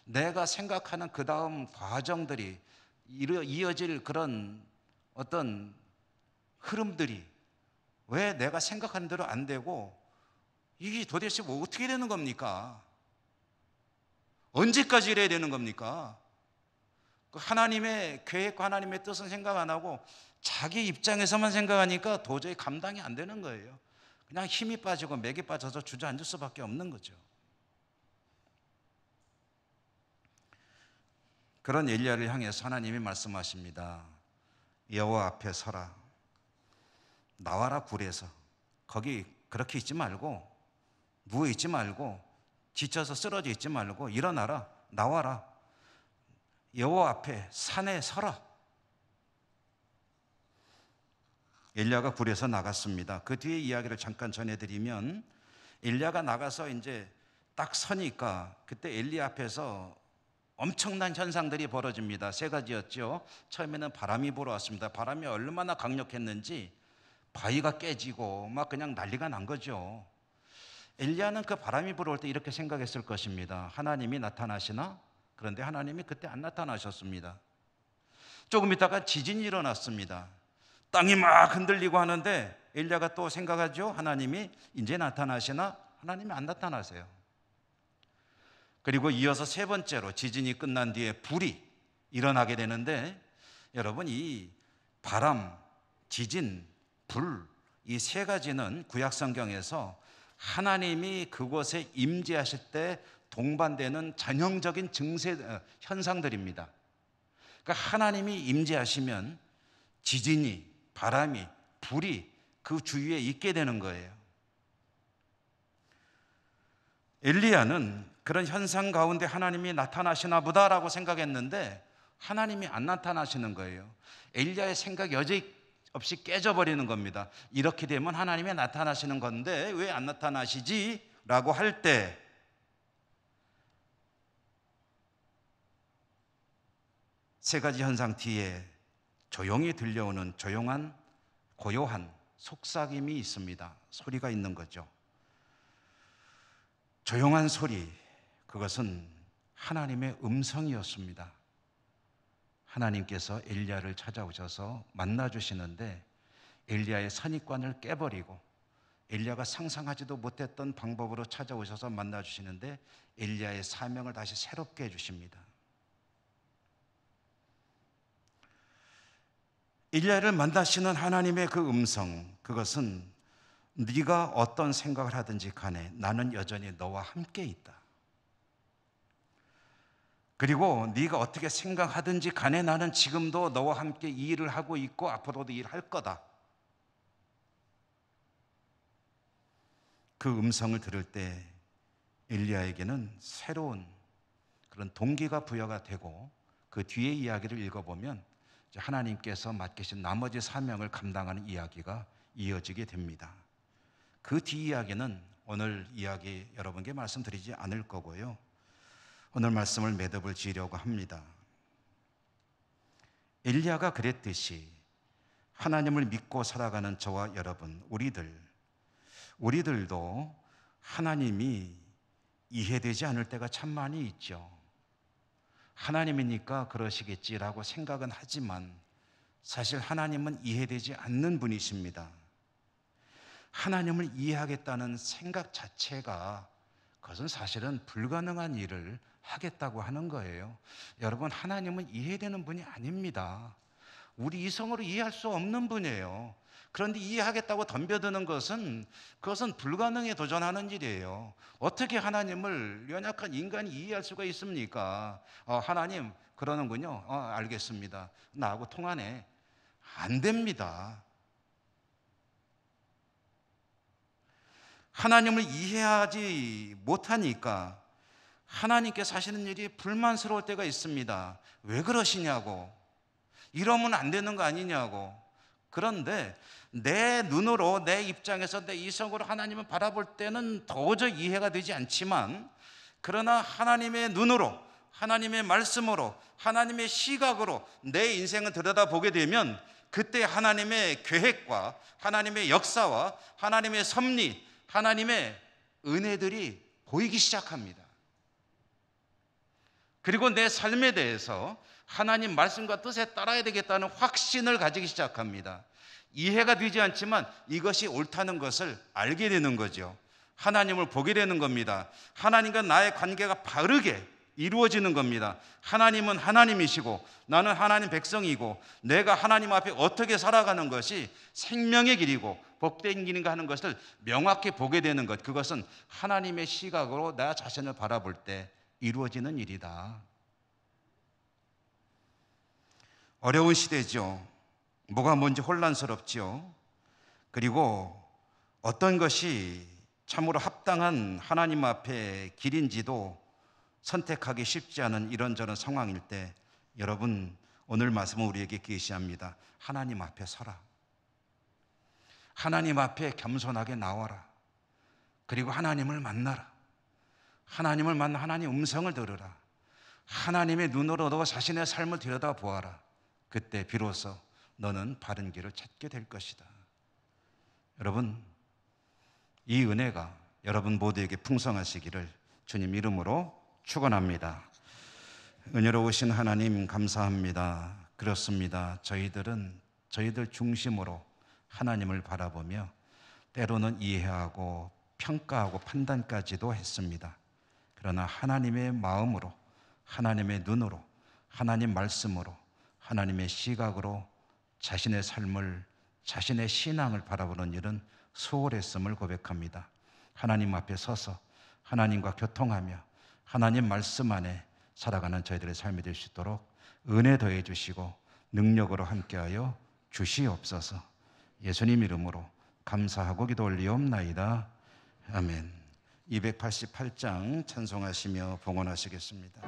내가 생각하는 그 다음 과정들이 이어질 그런 어떤 흐름들이 왜 내가 생각한 대로 안 되고 이게 도대체 뭐 어떻게 되는 겁니까? 언제까지 이래야 되는 겁니까? 하나님의 계획과 하나님의 뜻은 생각 안 하고 자기 입장에서만 생각하니까 도저히 감당이 안 되는 거예요. 그냥 힘이 빠지고 맥이 빠져서 주저앉을 수밖에 없는 거죠. 그런 엘리야를 향해서 하나님이 말씀하십니다. 여호와 앞에 서라. 나와라 굴에서. 거기 그렇게 있지 말고 누워 있지 말고 지쳐서 쓰러져 있지 말고 일어나라. 나와라. 여호와 앞에 산에 서라. 엘리야가 굴에서 나갔습니다. 그 뒤에 이야기를 잠깐 전해드리면 엘리야가 나가서 이제 딱 서니까 그때 엘리야 앞에서 엄청난 현상들이 벌어집니다. 세 가지였죠. 처음에는 바람이 불어왔습니다. 바람이 얼마나 강력했는지 바위가 깨지고 막 그냥 난리가 난 거죠. 엘리야는 그 바람이 불어올 때 이렇게 생각했을 것입니다. 하나님이 나타나시나? 그런데 하나님이 그때 안 나타나셨습니다. 조금 있다가 지진이 일어났습니다. 땅이 막 흔들리고 하는데 엘리야가 또 생각하죠. 하나님이 이제 나타나시나? 하나님이 안 나타나세요. 그리고 이어서 세 번째로 지진이 끝난 뒤에 불이 일어나게 되는데, 여러분, 이 바람, 지진, 불, 이 세 가지는 구약 성경에서 하나님이 그곳에 임재하실 때 동반되는 전형적인 현상들입니다. 그러니까 하나님이 임재하시면 지진이, 바람이, 불이 그 주위에 있게 되는 거예요. 엘리야는 그런 현상 가운데 하나님이 나타나시나 보다라고 생각했는데 하나님이 안 나타나시는 거예요. 엘리야의 생각이 여지없이 깨져버리는 겁니다. 이렇게 되면 하나님이 나타나시는 건데 왜 안 나타나시지? 라고 할 때 세 가지 현상 뒤에 조용히 들려오는 조용한 고요한 속삭임이 있습니다. 소리가 있는 거죠. 조용한 소리, 그것은 하나님의 음성이었습니다. 하나님께서 엘리야를 찾아오셔서 만나주시는데 엘리야의 선입관을 깨버리고 엘리야가 상상하지도 못했던 방법으로 찾아오셔서 만나주시는데 엘리야의 사명을 다시 새롭게 해주십니다. 엘리야를 만나시는 하나님의 그 음성, 그것은 네가 어떤 생각을 하든지 간에 나는 여전히 너와 함께 있다. 그리고 네가 어떻게 생각하든지 간에 나는 지금도 너와 함께 이 일을 하고 있고 앞으로도 일할 거다. 그 음성을 들을 때 엘리야에게는 새로운 그런 동기가 부여가 되고 그 뒤의 이야기를 읽어보면 하나님께서 맡기신 나머지 사명을 감당하는 이야기가 이어지게 됩니다. 그 뒤 이야기는 오늘 이야기 여러분께 말씀드리지 않을 거고요. 오늘 말씀을 매듭을 지으려고 합니다. 엘리야가 그랬듯이 하나님을 믿고 살아가는 저와 여러분, 우리들도 하나님이 이해되지 않을 때가 참 많이 있죠. 하나님이니까 그러시겠지라고 생각은 하지만 사실 하나님은 이해되지 않는 분이십니다. 하나님을 이해하겠다는 생각 자체가 그것은 사실은 불가능한 일을 하겠다고 하는 거예요. 여러분, 하나님은 이해되는 분이 아닙니다. 우리 이성으로 이해할 수 없는 분이에요. 그런데 이해하겠다고 덤벼드는 것은 그것은 불가능에 도전하는 일이에요. 어떻게 하나님을 연약한 인간이 이해할 수가 있습니까? 하나님 그러는군요. 알겠습니다. 나하고 통하네. 안 됩니다. 하나님을 이해하지 못하니까 하나님께서 하시는 일이 불만스러울 때가 있습니다. 왜 그러시냐고, 이러면 안 되는 거 아니냐고. 그런데 내 눈으로, 내 입장에서, 내 이성으로 하나님을 바라볼 때는 도저히 이해가 되지 않지만, 그러나 하나님의 눈으로, 하나님의 말씀으로, 하나님의 시각으로 내 인생을 들여다보게 되면 그때 하나님의 계획과 하나님의 역사와 하나님의 섭리, 하나님의 은혜들이 보이기 시작합니다. 그리고 내 삶에 대해서 하나님 말씀과 뜻에 따라야 되겠다는 확신을 가지기 시작합니다. 이해가 되지 않지만 이것이 옳다는 것을 알게 되는 거죠. 하나님을 보게 되는 겁니다. 하나님과 나의 관계가 바르게 이루어지는 겁니다. 하나님은 하나님이시고 나는 하나님 백성이고 내가 하나님 앞에 어떻게 살아가는 것이 생명의 길이고 복된 길인가 하는 것을 명확히 보게 되는 것, 그것은 하나님의 시각으로 나 자신을 바라볼 때 이루어지는 일이다. 어려운 시대죠. 뭐가 뭔지 혼란스럽죠. 그리고 어떤 것이 참으로 합당한 하나님 앞에 길인지도 선택하기 쉽지 않은 이런저런 상황일 때 여러분, 오늘 말씀은 우리에게 계시합니다. 하나님 앞에 서라. 하나님 앞에 겸손하게 나와라. 그리고 하나님을 만나라. 하나님을 만나 하나님의 음성을 들으라. 하나님의 눈으로 너 자신의 삶을 들여다보아라. 그때 비로소 너는 바른 길을 찾게 될 것이다. 여러분, 이 은혜가 여러분 모두에게 풍성하시기를 주님 이름으로 축원합니다. 은혜로우신 하나님 감사합니다. 그렇습니다. 저희들 중심으로 하나님을 바라보며 때로는 이해하고 평가하고 판단까지도 했습니다. 그러나 하나님의 마음으로, 하나님의 눈으로, 하나님 말씀으로, 하나님의 시각으로 자신의 삶을, 자신의 신앙을 바라보는 일은 소홀했음을 고백합니다. 하나님 앞에 서서 하나님과 교통하며 하나님 말씀 안에 살아가는 저희들의 삶이 될 수 있도록 은혜 더해 주시고 능력으로 함께하여 주시옵소서. 예수님 이름으로 감사하고 기도 올리옵나이다. 아멘. 288장 찬송하시며 봉헌하시겠습니다.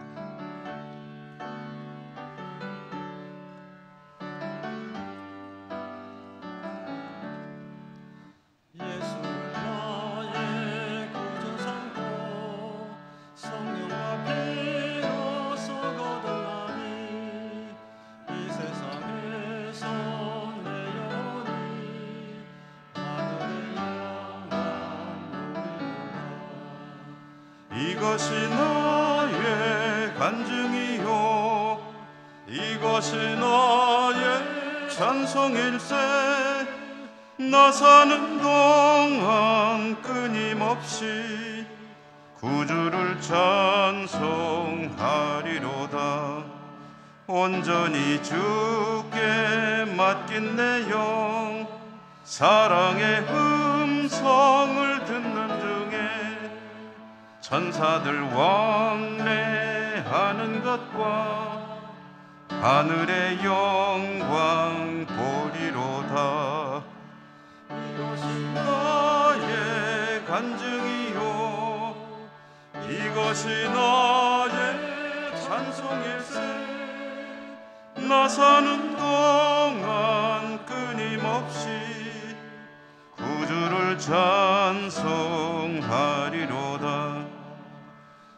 이것이 나의 간증이요 이것이 나의 찬송일세 나 사는 동안 끊임없이 구주를 찬송하리로다 온전히 주께 맡긴 내 영 사랑의 음성을 듣는 중에 천사들 왕래하는 것과 하늘의 영광 보리로다 이것이 나의 간증이요 이것이 나의 찬송일세 나 사는 동안 끊임없이 구주를 찬송하리로다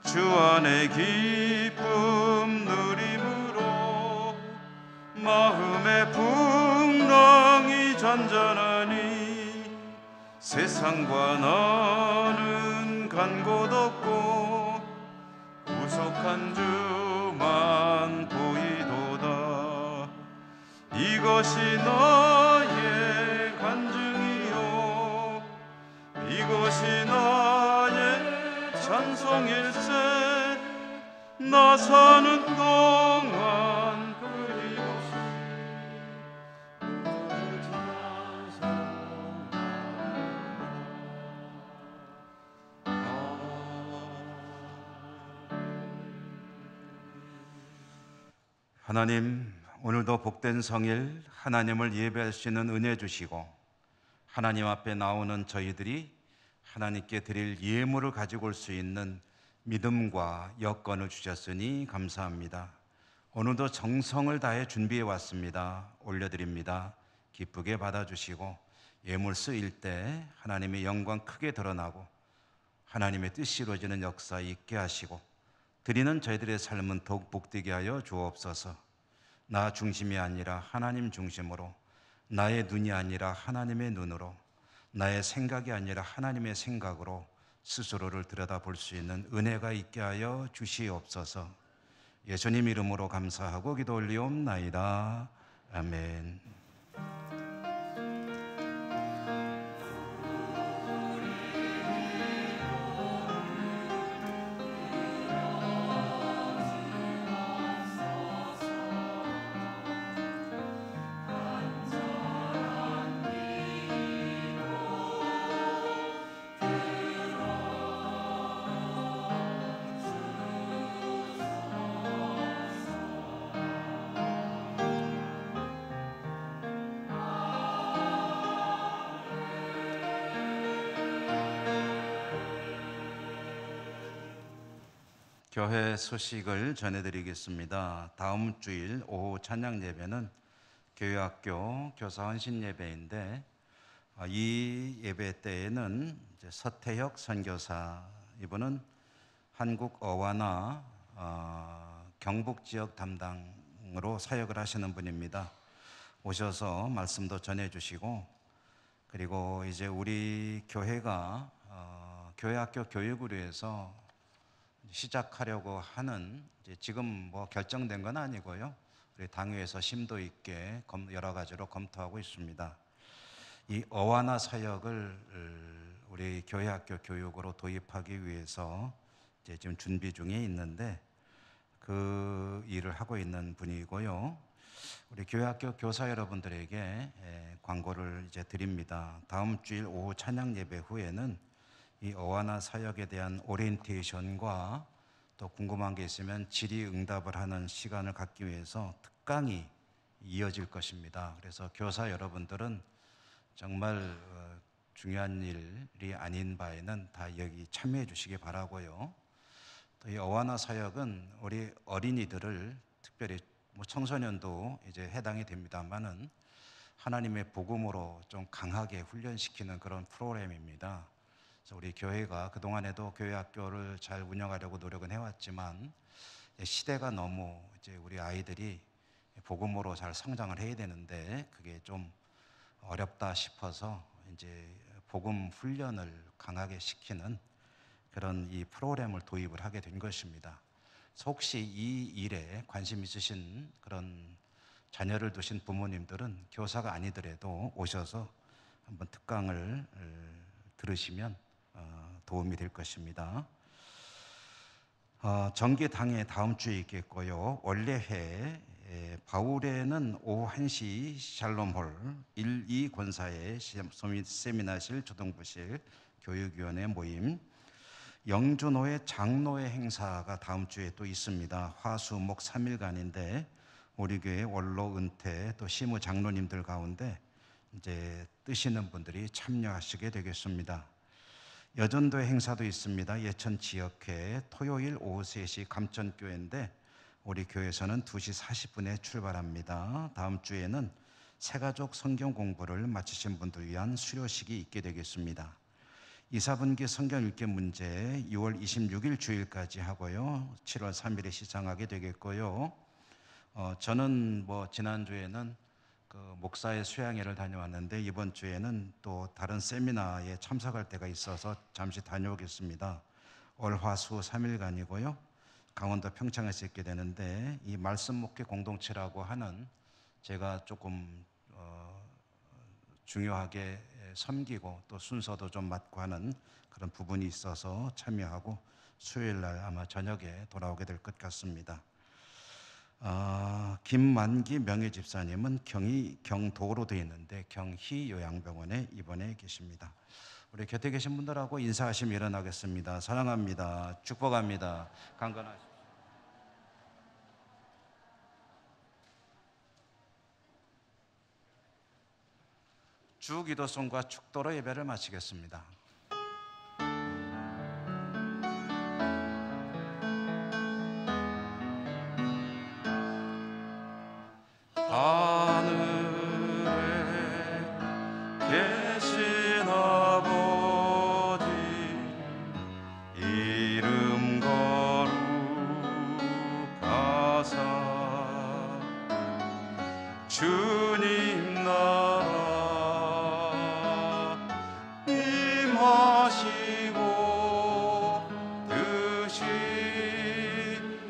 주 안에 기쁨 누림으로 마음의 풍랑이 잔잔하니 세상과 나는 간 곳 없고 구속한 주만 보이도다 이것이 나의 간증이요 이것이 나의 찬송일세 나 사는 동안 끊임없이 주를 찬송하리라. 하나님, 오늘도 복된 성일 하나님을 예배할 수 있는 은혜 주시고 하나님 앞에 나오는 저희들이 하나님께 드릴 예물을 가지고 올 수 있는 믿음과 여건을 주셨으니 감사합니다. 오늘도 정성을 다해 준비해 왔습니다. 올려드립니다. 기쁘게 받아주시고 예물 쓰일 때 하나님의 영광 크게 드러나고 하나님의 뜻이 이루어지는 역사 있게 하시고 드리는 저희들의 삶은 더욱 복되게 하여 주옵소서. 나 중심이 아니라 하나님 중심으로, 나의 눈이 아니라 하나님의 눈으로, 나의 생각이 아니라 하나님의 생각으로 스스로를 들여다볼 수 있는 은혜가 있게 하여 주시옵소서. 예수님 이름으로 감사하고 기도 올리옵나이다. 아멘. 교회 소식을 전해드리겠습니다. 다음 주일 오후 찬양 예배는 교회학교 교사 헌신 예배인데 이 예배 때에는 이제 서태혁 선교사, 이분은 한국 어와나 경북 지역 담당으로 사역을 하시는 분입니다. 오셔서 말씀도 전해주시고, 그리고 이제 우리 교회가 교회학교 교육을 위해서 시작하려고 하는, 이제 지금 뭐 결정된 건 아니고요. 우리 당회에서 심도 있게 여러 가지로 검토하고 있습니다. 이 어와나 사역을 우리 교회학교 교육으로 도입하기 위해서 이제 지금 준비 중에 있는데 그 일을 하고 있는 분이고요. 우리 교회학교 교사 여러분들에게 광고를 이제 드립니다. 다음 주일 오후 찬양 예배 후에는 이 어와나 사역에 대한 오리엔테이션과 또 궁금한 게 있으면 질의응답을 하는 시간을 갖기 위해서 특강이 이어질 것입니다. 그래서 교사 여러분들은 정말 중요한 일이 아닌 바에는 다 여기 참여해 주시기 바라고요. 또 이 어와나 사역은 우리 어린이들을, 특별히 뭐 청소년도 이제 해당이 됩니다만은 하나님의 복음으로 좀 강하게 훈련시키는 그런 프로그램입니다. 그래서 우리 교회가 그동안에도 교회 학교를 잘 운영하려고 노력은 해왔지만 시대가 너무 이제 우리 아이들이 복음으로 잘 성장을 해야 되는데 그게 좀 어렵다 싶어서 이제 복음 훈련을 강하게 시키는 그런 이 프로그램을 도입을 하게 된 것입니다. 그래서 혹시 이 일에 관심 있으신 그런 자녀를 두신 부모님들은 교사가 아니더라도 오셔서 한번 특강을 들으시면 도움이 될 것입니다. 정기당회 다음 주에 있겠고요. 원래회 바울에는 오후 1시 샬롬홀 1, 2 권사의 세미나실 조동부실 교육위원회 모임, 영준호의 장로회 행사가 다음 주에 또 있습니다. 화수목 3일간인데 우리 교회 원로 은퇴 또 시무 장로님들 가운데 이제 뜨시는 분들이 참여하시게 되겠습니다. 여전도의 행사도 있습니다. 예천 지역회 토요일 오후 3시 감천교회인데 우리 교회에서는 2시 40분에 출발합니다. 다음 주에는 새가족 성경 공부를 마치신 분들 위한 수료식이 있게 되겠습니다. 2, 4분기 성경 읽기 문제 6월 26일 주일까지 하고요. 7월 3일에 시작하게 되겠고요. 저는 뭐 지난주에는 그 목사의 수양회를 다녀왔는데 이번 주에는 또 다른 세미나에 참석할 때가 있어서 잠시 다녀오겠습니다. 월화수 3일간이고요. 강원도 평창에서 있게 되는데 이 말씀 목회 공동체라고 하는 제가 조금 중요하게 섬기고 또 순서도 좀 맡고 하는 그런 부분이 있어서 참여하고 수요일 날 아마 저녁에 돌아오게 될 것 같습니다. 김만기 명예집사님은 경도로 되어 있는데 경희 요양병원에 입원해 계십니다. 우리 곁에 계신 분들하고 인사하시면 일어나겠습니다. 사랑합니다. 축복합니다. 강건하십시오. 주기도송과 축도로 예배를 마치겠습니다. 하늘에 계신 아버지 이름 거룩하사 주님 나라 임하시고 뜻이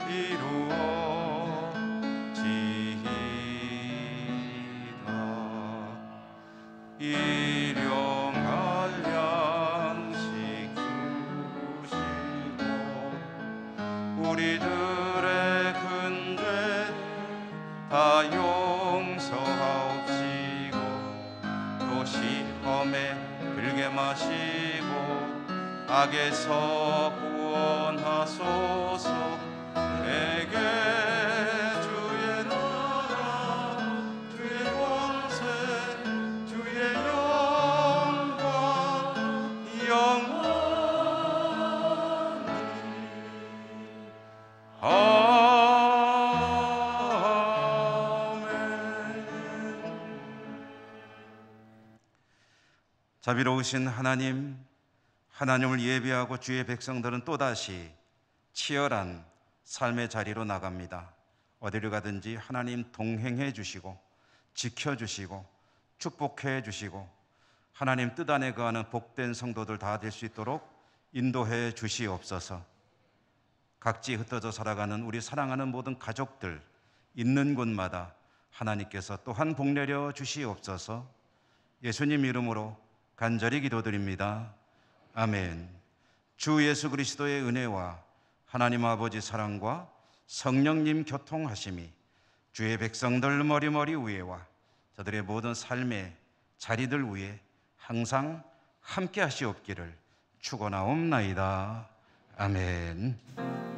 이루어지이다. 일용할 양식 주시고 우리들의 근죄 다 용서하옵시고 또 시험에 들게 마시고 악에서 구원하소서. 내게 주의 나라 주의 권세 주의 영광 영원히 아멘. 자비로우신 하나님, 하나님을 예배하고 주의 백성들은 또다시 치열한 삶의 자리로 나갑니다. 어디를 가든지 하나님 동행해 주시고 지켜주시고 축복해 주시고 하나님 뜻 안에 거하는 복된 성도들 다 될 수 있도록 인도해 주시옵소서. 각지 흩어져 살아가는 우리 사랑하는 모든 가족들 있는 곳마다 하나님께서 또한 복내려 주시옵소서. 예수님 이름으로 간절히 기도드립니다. 아멘. 주 예수 그리스도의 은혜와 하나님 아버지 사랑과 성령님 교통하심이 주의 백성들 머리머리 위에와 저들의 모든 삶의 자리들 위에 항상 함께 하시옵기를 축원하옵나이다. 아멘.